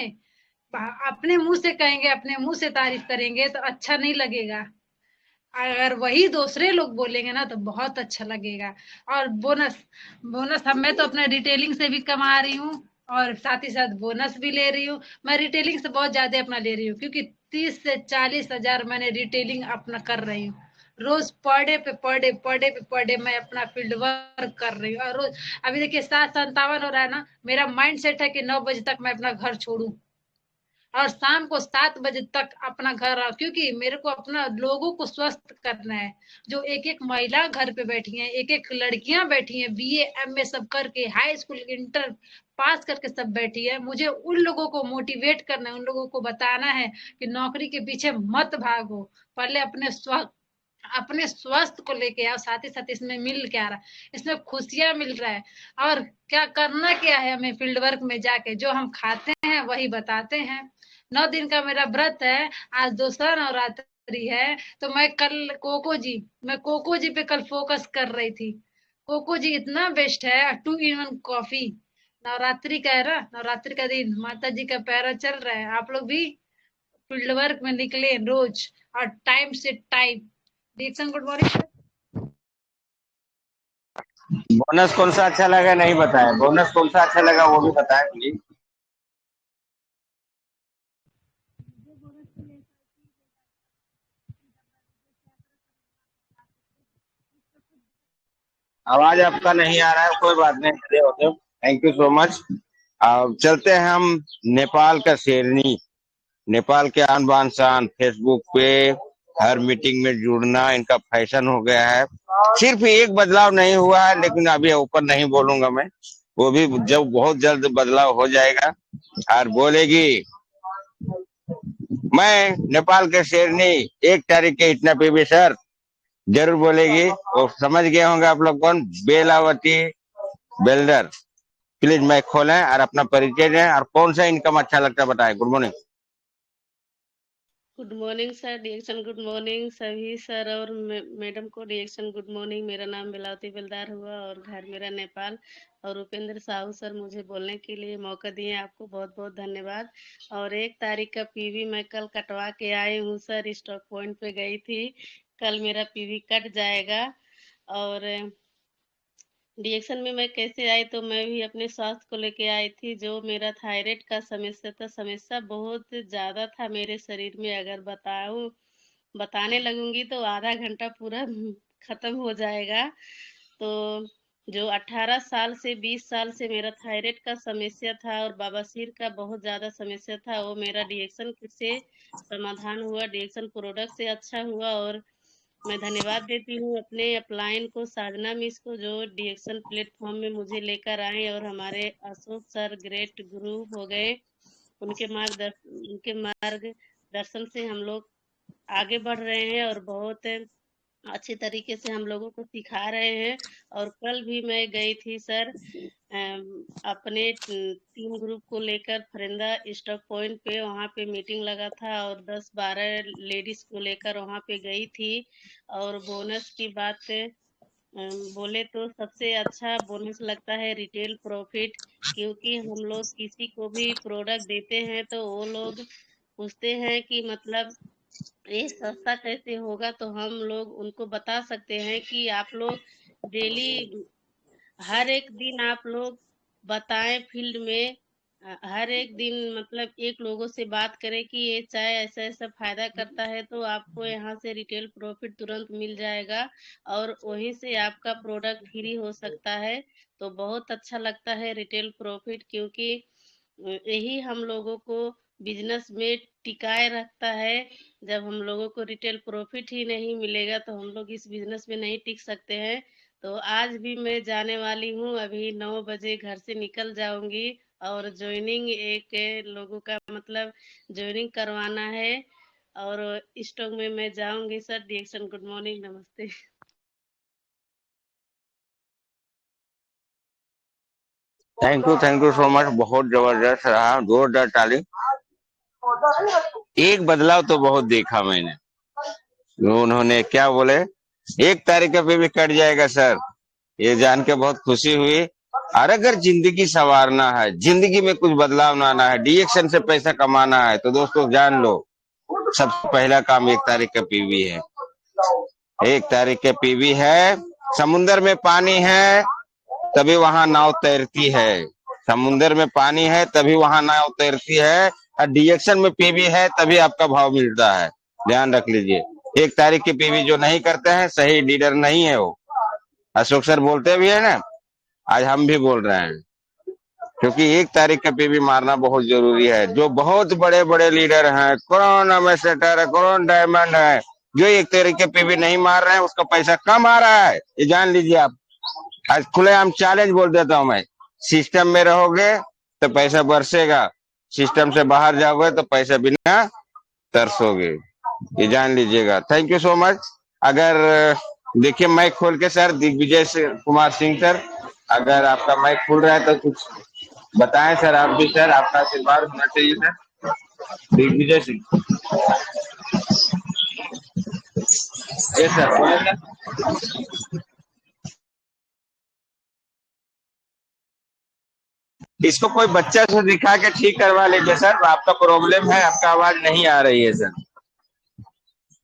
अपने मुंह से कहेंगे, अपने मुंह से तारीफ करेंगे तो अच्छा नहीं लगेगा। अगर वही दूसरे लोग बोलेंगे ना तो बहुत अच्छा लगेगा। और बोनस, मैं तो अपना रिटेलिंग से भी कमा रही हूँ, और साथ ही साथ बोनस भी ले रही हूँ। मैं रिटेलिंग से बहुत ज्यादा अपना ले रही हूँ, क्योंकि 30 से 40 हजार मैंने रिटेलिंग अपना कर रही हूँ। रोज पर डे मैं अपना फील्ड वर्क कर रही हूँ। और रोज अभी देखिए 7:57 हो रहा है ना, मेरा माइंड सेट है कि 9 बजे तक मैं अपना घर छोड़ू, और शाम को 7 बजे तक अपना घर आओ। क्योंकि मेरे को अपना लोगों को स्वस्थ करना है। जो एक एक महिला घर पे बैठी हैं, एक एक लड़कियां बैठी हैं, BA MA सब करके, हाई स्कूल इंटर पास करके सब बैठी है। मुझे उन लोगों को मोटिवेट करना है, उन लोगों को बताना है कि नौकरी के पीछे मत भागो, पहले अपने स्वास्थ्य को लेके आओ। साथ ही साथ इसमें मिल क्या रहा है, इसमें खुशियां मिल रहा है। और क्या करना क्या है हमें फील्ड वर्क में जाके, जो हम खाते हैं वही बताते हैं। 9 दिन का मेरा व्रत है, आज दूसरा नवरात्रि है। तो मैं कोको जी पे कल फोकस कर रही थी। कोको जी इतना बेस्ट है, 2 in 1 कॉफी। नवरात्रि का है ना, नवरात्रि का दिन माता जी का पैरा चल रहा है। आप लोग भी फील्ड वर्क में निकले रोज, और टाइम से टाइम। दीक्षण, गुड मॉर्निंग। बोनस कौन सा अच्छा लगा नहीं बताया, बोनस कौन सा अच्छा लगा वो भी बताएं प्लीज। आवाज आपका नहीं आ रहा है, कोई बात नहीं, खड़े होते। Thank you so much. अब चलते हैं हम नेपाल का शेरनी। नेपाल के आन बान शान, फेसबुक पे हर मीटिंग में जुड़ना इनका फैशन हो गया है। सिर्फ एक बदलाव नहीं हुआ है, लेकिन अभी ऊपर नहीं बोलूंगा मैं, वो भी जब बहुत जल्द बदलाव हो जाएगा। और बोलेगी मैं नेपाल के शेरनी 1 तारीख के इतना पीवी सर, जरूर बोलेगी। वो समझ गए होंगे आप लोग कौन, बेलावती बिल्डर। प्लीज माइक खोलें और अपना परिचय दें और कौन सा इनकम अच्छा लगता है बताएं। Good morning. Good morning sir, डिएक्शन गुड मॉर्निंग सभी सर और मैडम को डिएक्शन गुड मॉर्निंग। मेरा नाम बेलावती बेलदार हुआ और घर मेरा नेपाल। और उपेंद्र साहू सर मुझे बोलने के लिए मौका दिए, आपको बहुत बहुत धन्यवाद। और 1 तारीख का पीवी मैं कल कटवा के आई हूँ सर, स्टॉक पॉइंट पे गई थी, कल मेरा पीवी कट जाएगा। और डिएक्शन में मैं कैसे आई, तो मैं भी अपने स्वास्थ्य को लेके आई थी। जो मेरा थायराइड का समस्या था, समस्या बहुत ज़्यादा था मेरे शरीर में, अगर बताने लगूंगी तो आधा घंटा पूरा खत्म हो जाएगा। तो जो 18 साल से 20 साल से मेरा थायराइड का समस्या था और बवासीर का बहुत ज़्यादा समस्या था, वो मेरा डिएक्शन से समाधान हुआ, डिएक्शन प्रोडक्ट से अच्छा हुआ। और मैं धन्यवाद देती हूँ अपने अपलाइन को, साधना मिस को, जो डिएक्शन प्लेटफॉर्म में मुझे लेकर आए। और हमारे अशोक सर ग्रेट गुरु हो गए, उनके मार्गदर्शन से हम लोग आगे बढ़ रहे हैं और बहुत अच्छे तरीके से हम लोगों को सिखा रहे हैं। और कल भी मैं गई थी सर अपने टीम ग्रुप को लेकर फरिंदा स्टॉक पॉइंट पे, वहाँ पे मीटिंग लगा था और 10-12 लेडीज को लेकर वहाँ पे गई थी। और बोनस की बात बोले तो सबसे अच्छा बोनस लगता है रिटेल प्रॉफिट, क्योंकि हम लोग किसी को भी प्रोडक्ट देते हैं तो वो लोग पूछते हैं कि मतलब ये सस्ता कैसे होगा, तो हम लोग उनको बता सकते हैं कि आप लोग डेली हर एक दिन आप लोग बताएं फील्ड में, हर एक दिन मतलब एक लोगों से बात करें कि ये चाय ऐसा ऐसा फायदा करता है, तो आपको यहाँ से रिटेल प्रॉफिट तुरंत मिल जाएगा और वहीं से आपका प्रोडक्ट फ्री हो सकता है। तो बहुत अच्छा लगता है रिटेल प्रॉफिट, क्योंकि यही हम लोगों को बिजनेस में टिकाए रखता है। जब हम लोगों को रिटेल प्रॉफिट ही नहीं मिलेगा तो हम लोग इस बिजनेस में नहीं टिक सकते हैं। तो आज भी मैं जाने वाली हूँ, अभी 9 बजे घर से निकल जाऊंगी और ज्वाइनिंग एक लोगों का मतलब ज्वाइनिंग करवाना है और स्टॉक में मैं जाऊंगी सर। डिएक्शन गुड मॉर्निंग, नमस्ते। थैंक यू सो मच, बहुत जबरदस्त रहा, जोरदार ताली। एक बदलाव तो बहुत देखा मैंने, उन्होंने क्या बोले 1 तारीख पे भी कट जाएगा सर, ये जान के बहुत खुशी हुई। और अगर जिंदगी संवारना है, जिंदगी में कुछ बदलाव लाना है, डिएक्शन से पैसा कमाना है, तो दोस्तों जान लो सबसे पहला काम 1 तारीख का पीवी है। 1 तारीख के पीवी है। समुन्द्र में पानी है तभी वहां नाव तैरती है, समुन्द्र में पानी है तभी वहां नाव तैरती है, और डिएक्शन में पीवी है तभी आपका भाव मिलता है। ध्यान रख लीजिए, 1 तारीख की पीवी जो नहीं करते हैं सही लीडर नहीं है वो। अशोक सर बोलते भी है ना, आज हम भी बोल रहे हैं, क्योंकि 1 तारीख का पीवी मारना बहुत जरूरी है। जो बहुत बड़े बड़े लीडर हैं, कौन एम्बेसडर है, कौन डायमंड है, जो 1 तारीख के पीवी नहीं मार रहे हैं उसका पैसा कम आ रहा है, ये जान लीजिए आप। आज खुलेआम चैलेंज बोल देता हूं मैं, सिस्टम में रहोगे तो पैसा बरसेगा, सिस्टम से बाहर जाओगे तो पैसा बिना तरसोगे, ये जान लीजिएगा। Thank you so much. अगर देखिए माइक खोल के सर, दिग्विजय कुमार सिंह सर, अगर आपका माइक खुल रहा है तो कुछ बताएं सर, आप भी सर, आपका आशीर्वाद होना चाहिए सर। दिग्विजय सिंह, ये सर बोले सर। इसको कोई बच्चा से दिखा के ठीक करवा लीजिए सर, आपका प्रॉब्लम है, आपका आवाज नहीं आ रही है सर।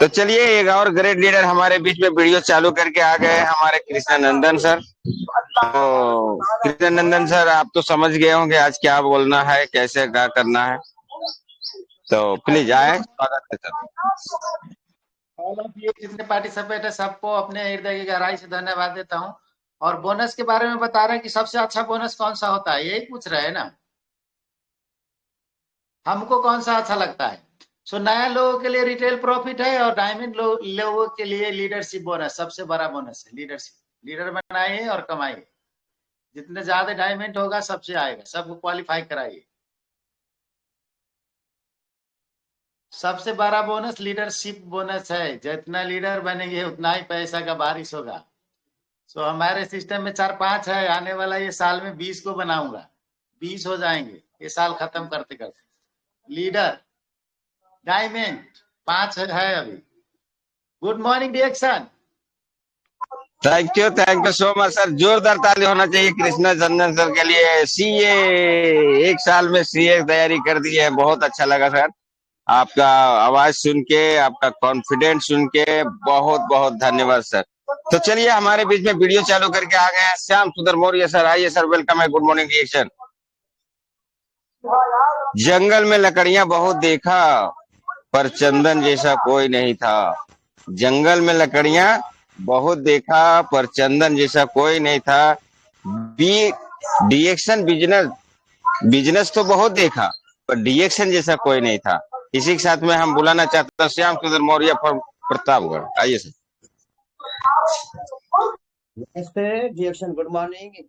तो चलिए, एक और ग्रेट लीडर हमारे बीच में वीडियो चालू करके आ गए, हमारे कृष्णानंदन सर। तो कृष्णानंदन सर, आप तो समझ गए होंगे आज क्या बोलना है, कैसे क्या करना है, तो प्लीज आए, स्वागत है सर। और अब ये जितने पार्टिसिपेट है सबको अपने हृदय की गहराई से धन्यवाद देता हूँ। और बोनस के बारे में बता रहे हैं कि सबसे अच्छा बोनस कौन सा होता है, यही पूछ रहे हैं ना। हमको कौन सा अच्छा लगता है। सो नया लोगों के लिए रिटेल प्रॉफिट है और डायमंड लोगों के लिए लीडरशिप बोनस, सबसे बड़ा बोनस है लीडरशिप। लीडर बनाइए और कमाइए, जितने ज्यादा डायमंड होगा सबसे आएगा, सबको क्वालिफाई कराइए। सबसे बड़ा बोनस लीडरशिप बोनस है, जितना लीडर बनेंगे उतना ही पैसा का बारिश होगा। सो हमारे सिस्टम में 4-5 है, आने वाला ये साल में 20 को बनाऊंगा, 20 हो जाएंगे ये साल खत्म करते करते। लीडर डायमंड 5 है अभी। गुड मॉर्निंग डिएक्शन। Thank you so much sir. जोरदार ताली होना चाहिए कृष्णा चंदन सर के लिए। सीए 1 साल में सीए तैयारी कर दी है, बहुत अच्छा लगा सर। आपका आवाज सुन के, आपका कॉन्फिडेंस सुन के बहुत बहुत धन्यवाद सर। तो चलिए हमारे बीच में वीडियो चालू करके आ गए हैं श्याम सुंदर मौर्य सर। आइए सर, वेलकम है, गुड मॉर्निंग रिएक्शन। जंगल में लकड़ियां बहुत देखा पर चंदन जैसा कोई नहीं था। जंगल में लकड़ियां बहुत देखा पर चंदन जैसा कोई नहीं था। डीएक्शन बिजनेस तो बहुत देखा पर डीएक्शन जैसा कोई नहीं था। इसी के साथ में हम बुलाना चाहते हैं श्याम सुंदर मौर्य फ्रॉम प्रतापगढ़। आइए सर। नमस्ते डिएक्शन, गुड मॉर्निंग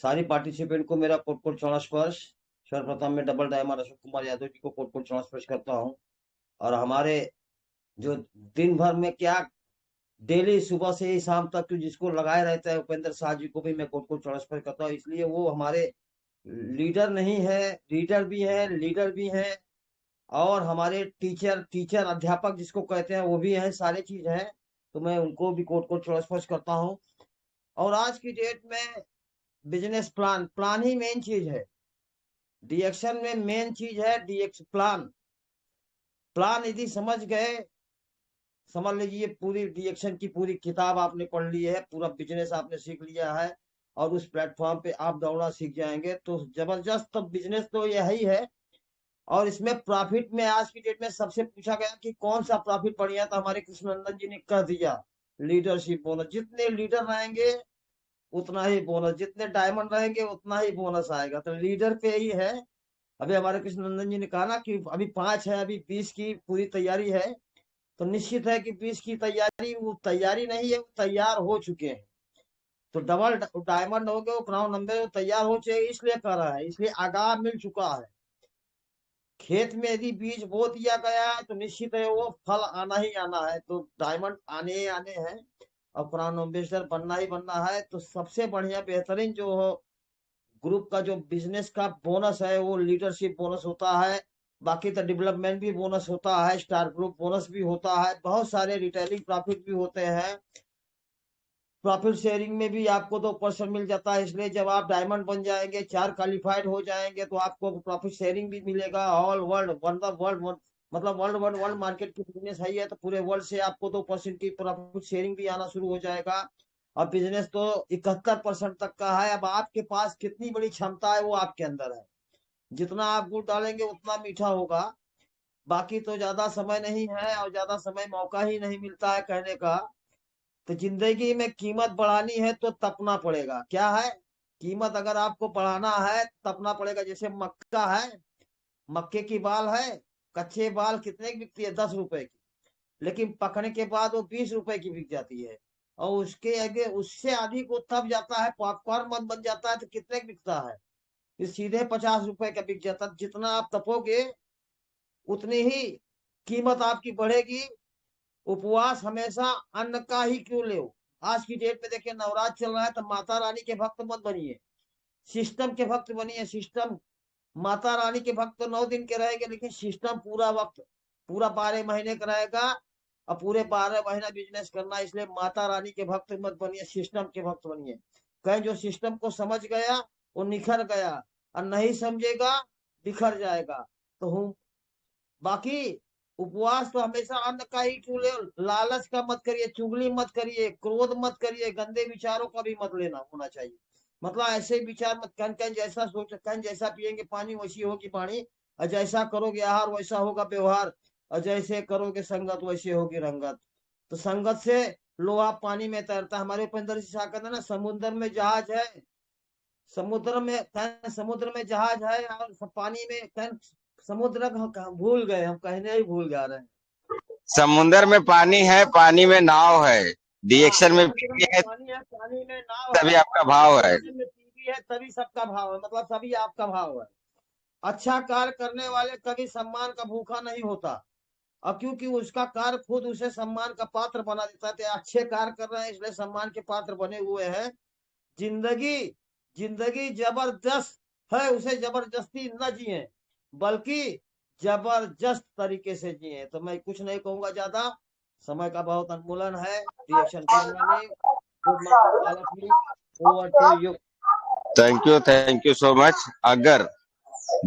सारी पार्टिसिपेंट को मेरा कोट कोट चौड़ा स्पर्श। सर्वप्रथम मैं डबल डायमंड अशोक कुमार यादव जी को कोट कोट चौड़ा स्पर्श करता हूं। और हमारे जो दिन भर में क्या डेली सुबह से ही शाम तक जिसको लगाए रहता है उपेंद्र शाह जी को भी मैं कोट कोट चौड़ा स्पर्श करता हूँ। इसलिए वो हमारे लीडर नहीं है, लीडर भी है, लीडर भी है, और हमारे टीचर अध्यापक जिसको कहते हैं वो भी है, सारे चीज है। तो मैं उनको भी कोट कोट चौड़ा स्पर्श करता हूँ। और आज की डेट में बिजनेस प्लान ही मेन चीज है। डिएक्शन में मेन चीज है डीएक्स प्लान यदि समझ गए, समझ लीजिए पूरी डिएक्शन की पूरी किताब आपने पढ़ ली है, पूरा बिजनेस आपने सीख लिया है और उस प्लेटफॉर्म पे आप दौड़ना सीख जाएंगे तो जबरदस्त। तो बिजनेस तो यही है। और इसमें प्रॉफिट में आज की डेट में सबसे पूछा गया कि कौन सा प्रॉफिट बढ़िया, तो हमारे कृष्णनंदन जी ने कह दिया लीडरशिप बोनस। जितने लीडर रहेंगे उतना ही बोनस, जितने डायमंड रहेंगे उतना ही बोनस आएगा। तो लीडर पे ही है। अभी हमारे कृष्णनंदन जी ने कहा ना कि अभी 5 है, अभी 20 की पूरी तैयारी है। तो निश्चित है कि 20 की तैयारी, वो तैयारी नहीं है, वो तैयार हो चुके हैं। तो डबल डायमंड हो गए, वो क्राउन नंबर तैयार हो चुके, इसलिए कर रहा है, इसलिए आगाह मिल चुका है। खेत में यदि बीज बो दिया गया है तो निश्चित है वो फल आना ही आना है। तो डायमंड आने ही आने हैं और क्राउन एम्बेसडर बनना ही बनना है। तो सबसे बढ़िया बेहतरीन जो हो ग्रुप का जो बिजनेस का बोनस है वो लीडरशिप बोनस होता है। बाकी तो डेवलपमेंट भी बोनस होता है, स्टार ग्रुप बोनस भी होता है, बहुत सारे रिटेलिंग प्रॉफिट भी होते हैं। प्रॉफिट शेयरिंग में भी आपको 2% मिल जाता है। इसलिए जब आप डायमंड बन जाएंगे, 4 क्वालिफाइड हो जाएंगे तो आपको प्रॉफिट शेयरिंग भी मिलेगा। ऑल वर्ल्ड मतलब वर्ल्ड मार्केट की बिजनेस है तो पूरे वर्ल्ड से आपको 2% की प्रॉफिट शेयरिंग भी आना शुरू हो जाएगा। और बिजनेस तो 71% तक का है। अब आपके पास कितनी बड़ी क्षमता है वो आपके अंदर है। जितना आप गुड़ डालेंगे उतना मीठा होगा। बाकी तो ज्यादा समय नहीं है और ज्यादा समय मौका ही नहीं मिलता है कहने का। तो जिंदगी में कीमत बढ़ानी है तो तपना पड़ेगा। क्या है कीमत? अगर आपको बढ़ाना है तपना पड़ेगा। जैसे मक्का है, मक्के की बाल है, कच्चे बाल कितने की बिकती है? 10 रुपए की। लेकिन पकने के बाद वो 20 रुपए की बिक जाती है। और उसके आगे उससे अधिक वो तप जाता है, पॉपकॉर्न मत बन जाता है तो कितने की बिकता है? ये सीधे 50 रुपए का बिक जाता है। जितना आप तपोगे उतनी ही कीमत आपकी बढ़ेगी। उपवास हमेशा अन्न का ही क्यों ले। आज की डेट में देखिए नवरात्र चल रहा है तो माता रानी के भक्त मत बनिए, सिस्टम के भक्त बनिए। सिस्टम माता रानी के भक्त तो 9 दिन के रहेंगे, लेकिन सिस्टम पूरा वक्त पूरा 12 महीने का रहेगा और पूरे 12 महीना बिजनेस करना। इसलिए माता रानी के भक्त मत बनिए, सिस्टम के भक्त बनिए। कहीं जो सिस्टम को समझ गया वो निखर गया और नहीं समझेगा बिखर जाएगा। तो हूँ बाकी उपवास तो हमेशा अन्न का ही क्यों ले। लालच का मत करिए, चुगली मत करिए, क्रोध मत करिए, गंदे विचारों का भी मत लेना होना चाहिए। मतलब ऐसे विचार मत कहीं जैसा सोच, कहीं जैसा पिएंगे पानी वैसी होगी पानी, और जैसा करोगे आहार वैसा होगा व्यवहार, और जैसे करोगे संगत वैसे होगी रंगत। तो संगत से लोहा पानी में तैरता है। हमारे उपेंद्र जी कहते हैं ना, समुद्र में जहाज है, समुद्र में जहाज है और पानी में समुद्र भूल गए, हम कहने ही भूल जा रहे हैं। समुद्र में पानी है, पानी में नाव है, डिएक्शन में समुद्र में है, पानी है, पानी में नाव तभी है, आपका भाव है। में टीवी है तभी सबका भाव है, मतलब सभी आपका भाव है। अच्छा कार्य करने वाले कभी सम्मान का भूखा नहीं होता, और क्योंकि उसका कार्य खुद उसे सम्मान का पात्र बना देता है। अच्छे कार्य कर रहे हैं इसलिए सम्मान के पात्र बने हुए हैं। जिंदगी जबरदस्त है, उसे जबरदस्ती न जिए बल्कि जबरदस्त तरीके से जिए। तो मैं कुछ नहीं कहूंगा ज्यादा, समय का बहुत अनुमूलन है। Reaction thank you so much. अगर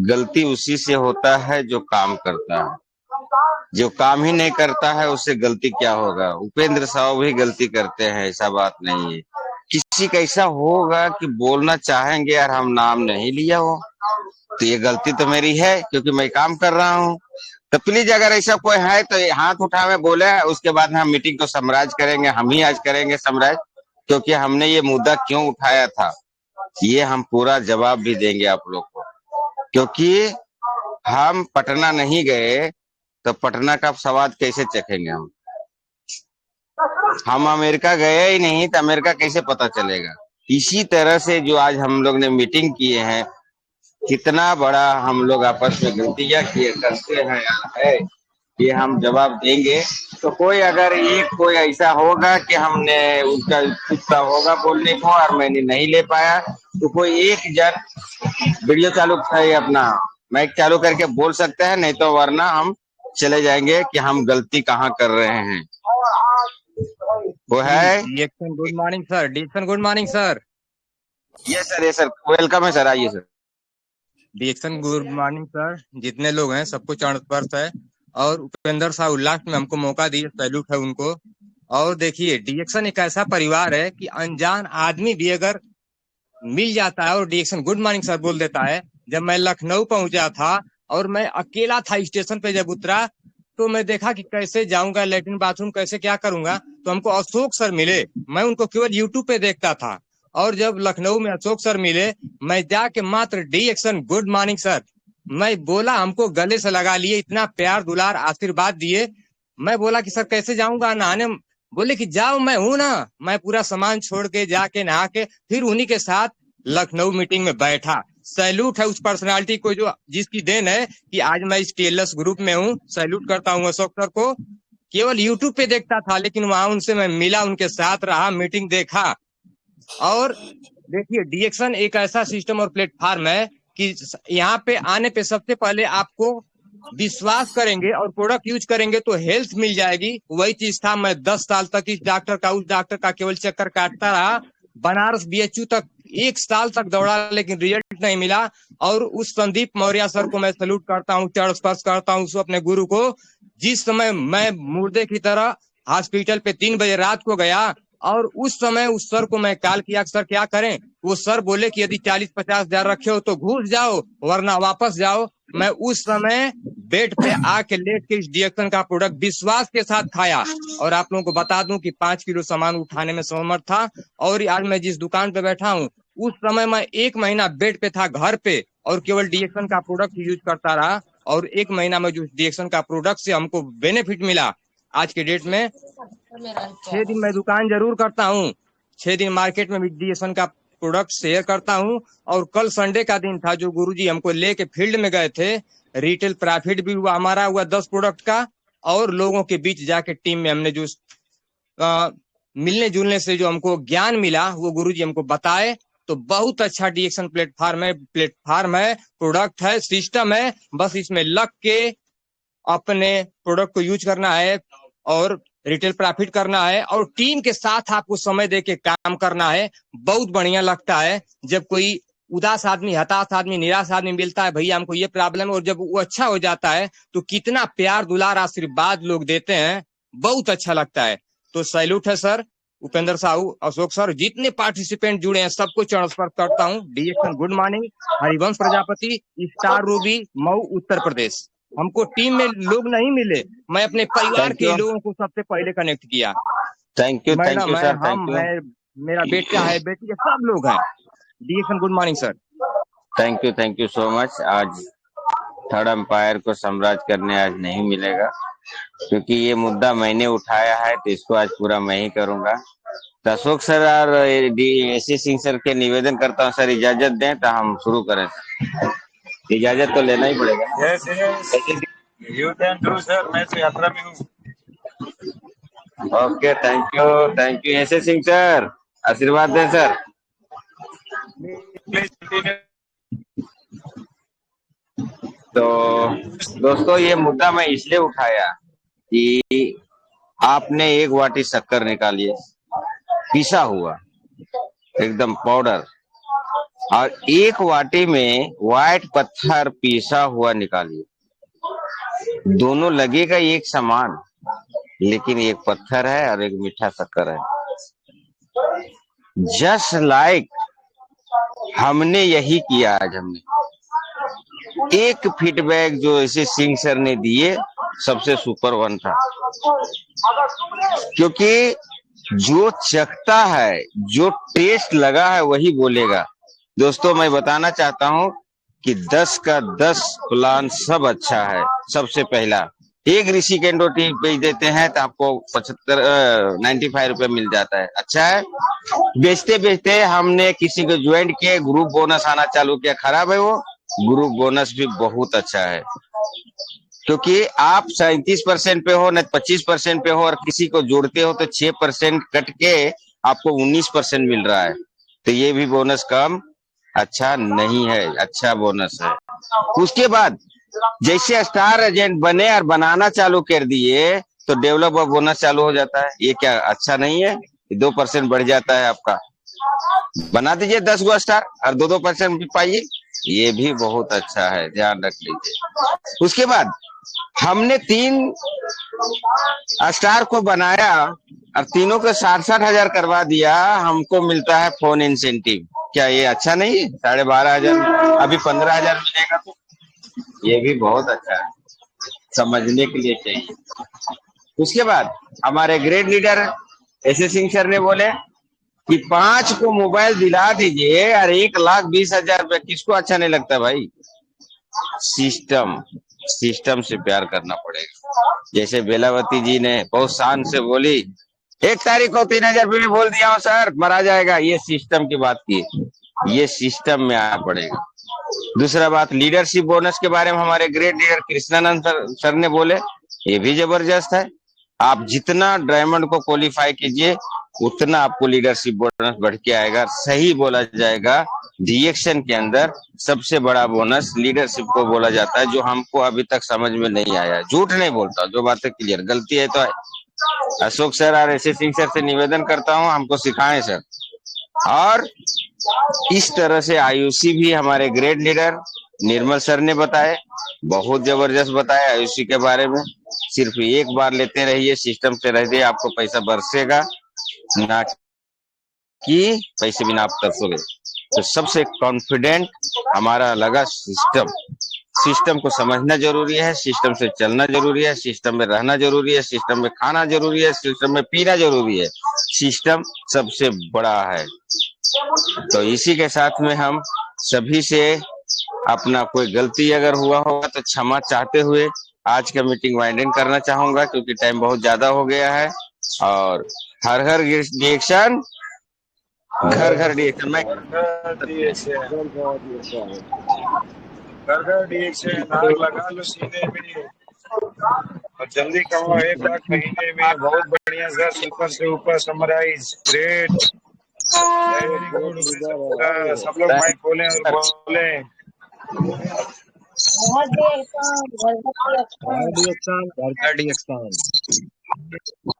गलती उसी से होता है जो काम करता है, जो काम ही नहीं करता है उससे गलती क्या होगा। उपेंद्र साहब भी गलती करते हैं, ऐसा बात नहीं है। किसी का ऐसा होगा कि बोलना चाहेंगे यार हम नाम नहीं लिया हो, तो ये गलती तो मेरी है क्योंकि मैं काम कर रहा हूँ। तो प्लीज अगर ऐसा कोई है तो हाथ उठावे बोले, उसके बाद हम मीटिंग को समराइज करेंगे। हम ही आज करेंगे समराइज, क्योंकि हमने ये मुद्दा क्यों उठाया था ये हम पूरा जवाब भी देंगे आप लोग को। क्योंकि हम पटना नहीं गए तो पटना का स्वाद कैसे चखेंगे हम अमेरिका गए ही नहीं तो अमेरिका कैसे पता चलेगा। इसी तरह से जो आज हम लोग ने मीटिंग किए हैं, कितना बड़ा हम लोग आपस में गलतियां किए करते हैं है, ये हम जवाब देंगे। तो कोई अगर कोई ऐसा होगा कि हमने उसका उत्साह होगा बोलने को और मैंने नहीं ले पाया, तो कोई एक जन वीडियो चालू है अपना माइक चालू करके बोल सकते हैं, नहीं तो वरना हम चले जाएंगे कि हम गलती कहाँ कर रहे हैं। वो है डिएक्शन गुड मॉर्निंग सर। डिएक्शन गुड मॉर्निंग सर। ये सर वेलकम है सर, आइए सर। डिएक्शन गुड मॉर्निंग सर। जितने लोग हैं सबको चरण स्पर्श है, और उपेंद्र साहब लास्ट में हमको मौका दिए, सैल्यूट है उनको। और देखिए डिएक्शन एक ऐसा परिवार है कि अनजान आदमी भी अगर मिल जाता है और डिएक्शन गुड मॉर्निंग सर बोल देता है। जब मैं लखनऊ पहुंचा था और मैं अकेला था स्टेशन पे, जब उतरा तो मैं देखा कि कैसे जाऊंगा लेटरिन बाथरूम, कैसे क्या करूंगा। तो हमको अशोक सर मिले, मैं उनको केवल यूट्यूब पे देखता था। और जब लखनऊ में अशोक सर मिले, मैं जाके मात्र डिएक्शन गुड मॉर्निंग सर मैं बोला, हमको गले से लगा लिए, इतना प्यार दुलार आशीर्वाद दिए। मैं बोला कि सर कैसे जाऊंगा नहाने, बोले कि जाओ मैं हूं ना। मैं पूरा सामान छोड़ के जाके नहा के फिर उन्हीं के साथ लखनऊ मीटिंग में बैठा। सैल्यूट है उस पर्सनालिटी को जो जिसकी देन है कि आज मैं इस टीएलएस ग्रुप में हूँ। सैल्यूट करता हूँ अशोक सर को। केवल यूट्यूब पे देखता था, लेकिन वहां उनसे मैं मिला, उनके साथ रहा, मीटिंग देखा। और देखिए डिएक्शन एक ऐसा सिस्टम और प्लेटफॉर्म है कि यहाँ पे आने पे सबसे पहले आपको विश्वास करेंगे और प्रोडक्ट यूज करेंगे तो हेल्थ मिल जाएगी। वही चीज था, मैं 10 साल तक इस डॉक्टर का उस डॉक्टर का केवल चक्कर काटता रहा। बनारस बीएचयू तक 1 साल तक दौड़ा, लेकिन रिजल्ट नहीं मिला। और उस संदीप मौर्य सर को मैं सैल्यूट करता हूँ, चरण स्पर्श करता हूँ अपने गुरु को। जिस समय मैं मुर्दे की तरह हॉस्पिटल पे 3 बजे रात को गया, और उस समय उस सर को मैं कॉल किया सर क्या करें। वो सर बोले कि यदि 40-50 हजार रखे हो तो घुस जाओ, वरना वापस जाओ। मैं उस समय बेड पे आके लेट के इस डिएक्शन का प्रोडक्ट विश्वास के साथ खाया। और आप लोगों को बता दूं कि 5 किलो सामान उठाने में समर्थ था। और आज मैं जिस दुकान पे बैठा हूँ, उस समय मैं 1 महीना बेड पे था घर पे, और केवल डिएक्शन का प्रोडक्ट यूज करता रहा। और 1 महीना में जो डिएक्शन का प्रोडक्ट से हमको बेनिफिट मिला, आज के डेट में 6 दिन मैं दुकान जरूर करता हूँ, 6 दिन मार्केट में भी डिएक्शन का प्रोडक्ट शेयर करता हूँ। और कल संडे का दिन था, जो गुरुजी हमको लेके फील्ड में गए थे, रिटेल प्रॉफिट भी हुआ हमारा, हुआ 10 प्रोडक्ट का। और लोगों के बीच जाके टीम में हमने जो मिलने जुलने से जो हमको ज्ञान मिला वो गुरुजी हमको बताए। तो बहुत अच्छा डिएक्शन प्लेटफॉर्म है, प्रोडक्ट है, सिस्टम है। बस इसमें लग के अपने प्रोडक्ट को यूज करना है और रिटेल प्रॉफिट करना है, और टीम के साथ आपको समय दे के काम करना है। बहुत बढ़िया लगता है जब कोई उदास आदमी, हताश आदमी, निराश आदमी मिलता है, भैया हमको ये प्रॉब्लम है, और जब वो अच्छा हो जाता है तो कितना प्यार दुलार आशीर्वाद लोग देते हैं, बहुत अच्छा लगता है। तो सैल्यूट है सर, उपेंद्र साहू, अशोक सर, जितने पार्टिसिपेंट जुड़े हैं सबको चरण स्पर्श करता हूँ। डिएक्शन good morning, Harivansh Prajapati, star Ruby, Mau, Uttar Pradesh. हमको टीम में लोग नहीं मिले, मैं अपने परिवार के लोगों को सबसे पहले कनेक्ट किया। थैंक यू मैडम है, सर, हम है, मेरा बेटा है, बेटी है, सब लोग हैं। डीएक्शन good morning sir. Thank you so much. आज थर्ड अंपायर को साम्राज्य करने आज नहीं मिलेगा, क्योंकि ये मुद्दा मैंने उठाया है तो इसको आज पूरा मैं ही करूंगा। तो अशोक सर और एसी सिंह सर के निवेदन करता हूँ, सर इजाजत दें तो हम शुरू करें। इजाजत तो लेना ही पड़ेगा। Yes you can do sir, मैं तो यात्रा में हूँ। Okay, thank you AC Singh sir, आशीर्वाद दें सर। तो दोस्तों, ये मुद्दा मैं इसलिए उठाया कि आपने 1 वाटी शक्कर निकाली है, पिसा हुआ एकदम पाउडर, और 1 वाटी में व्हाइट पत्थर पिसा हुआ निकालिए। दोनों लगेगा एक समान, लेकिन एक पत्थर है और एक मीठा शक्कर है। जस्ट लाइक हमने यही किया। आज हमने एक फीडबैक जो ऐसे सिंह सर ने दिए सबसे सुपर 1 था, क्योंकि जो चखता है, जो टेस्ट लगा है वही बोलेगा। दोस्तों, मैं बताना चाहता हूं कि 10 का 10 प्लान सब अच्छा है। सबसे पहला, एक ऋषि कैंडो टी बेच देते हैं तो आपको 95 रुपए मिल जाता है, अच्छा है। बेचते बेचते हमने किसी को ज्वाइन किए, ग्रुप बोनस आना चालू किया, खराब है वो। ग्रुप बोनस भी बहुत अच्छा है, क्योंकि आप 37% पे हो न 25% पे हो, और किसी को जोड़ते हो तो 6% कट के आपको 19% मिल रहा है। तो ये भी बोनस कम अच्छा नहीं है, अच्छा बोनस है। उसके बाद जैसे स्टार एजेंट बने और बनाना चालू कर दिए तो डेवलपर बोनस चालू हो जाता है। ये क्या अच्छा नहीं है? 2% बढ़ जाता है आपका। बना दीजिए 10 गो स्टार और 2% भी पाइए, ये भी बहुत अच्छा है, ध्यान रख लीजिए। उसके बाद हमने 3 स्टार को बनाया और तीनों को 60-60 हजार करवा दिया, हमको मिलता है फोन इंसेंटिव। क्या ये अच्छा नहीं है? 12,500, अभी 15,000 मिलेगा, तो ये भी बहुत अच्छा है, समझने के लिए चाहिए। उसके बाद हमारे great leader AC Singh sir ने बोले कि 5 को मोबाइल दिला दीजिए और 1,20,000 रुपए। किसको अच्छा नहीं लगता भाई? सिस्टम से प्यार करना पड़ेगा। जैसे बेलावती जी ने बहुत शान से बोली, 1 तारीख को 3,000 रुपये बोल दिया हूं सर, मरा जाएगा। ये सिस्टम की बात की, ये सिस्टम में आना पड़ेगा। दूसरा बात, लीडरशिप बोनस के बारे में हमारे ग्रेट लीडर कृष्णानंद सर ने बोले, ये भी जबरदस्त है। आप जितना डायमंड को क्वालिफाई कीजिए उतना आपको लीडरशिप बोनस बढ़ के आएगा। सही बोला जाएगा, डीएक्शन के अंदर सबसे बड़ा बोनस लीडरशिप को बोला जाता है, जो हमको अभी तक समझ में नहीं आया। झूठ नहीं बोलता, जो बातें क्लियर, गलती है तो है। अशोक सर और एसी सिंह सर से निवेदन करता हूं, हमको सिखाएं सर। और इस तरह से आयुषी भी हमारे ग्रेट लीडर निर्मल सर ने बताए, बहुत जबरदस्त बताया आयुषी के बारे में। सिर्फ एक बार लेते रहिए, सिस्टम से रहिए, आपको पैसा बरसेगा, ना कि पैसे बिना आप तरसोगे। तो सबसे कॉन्फिडेंट हमारा लगा सिस्टम को समझना जरूरी है, सिस्टम से चलना जरूरी है, सिस्टम में रहना जरूरी है, सिस्टम में खाना जरूरी है, सिस्टम में पीना जरूरी है। सिस्टम सबसे बड़ा है। तो इसी के साथ में हम सभी से अपना कोई गलती अगर हुआ होगा तो क्षमा चाहते हुए आज का मीटिंग वाइंडिंग करना चाहूंगा, क्योंकि टाइम बहुत ज्यादा हो गया है। और हर घर डिएक्शन, घर घर डिएक्शन, मैं घर डिएक्शन आग लगा लो सीने में और जल्दी कमाओ 1 लाख महीने में। बहुत बढ़िया सर, सुपर से ऊपर समराइज, ग्रेट, वेरी गुड। सब लोग माइक खोलें और बोले।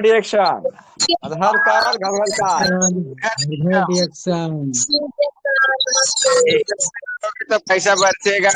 डीएक्शन आधार कार्ड, घर कार्ड, तो पैसा बचेगा।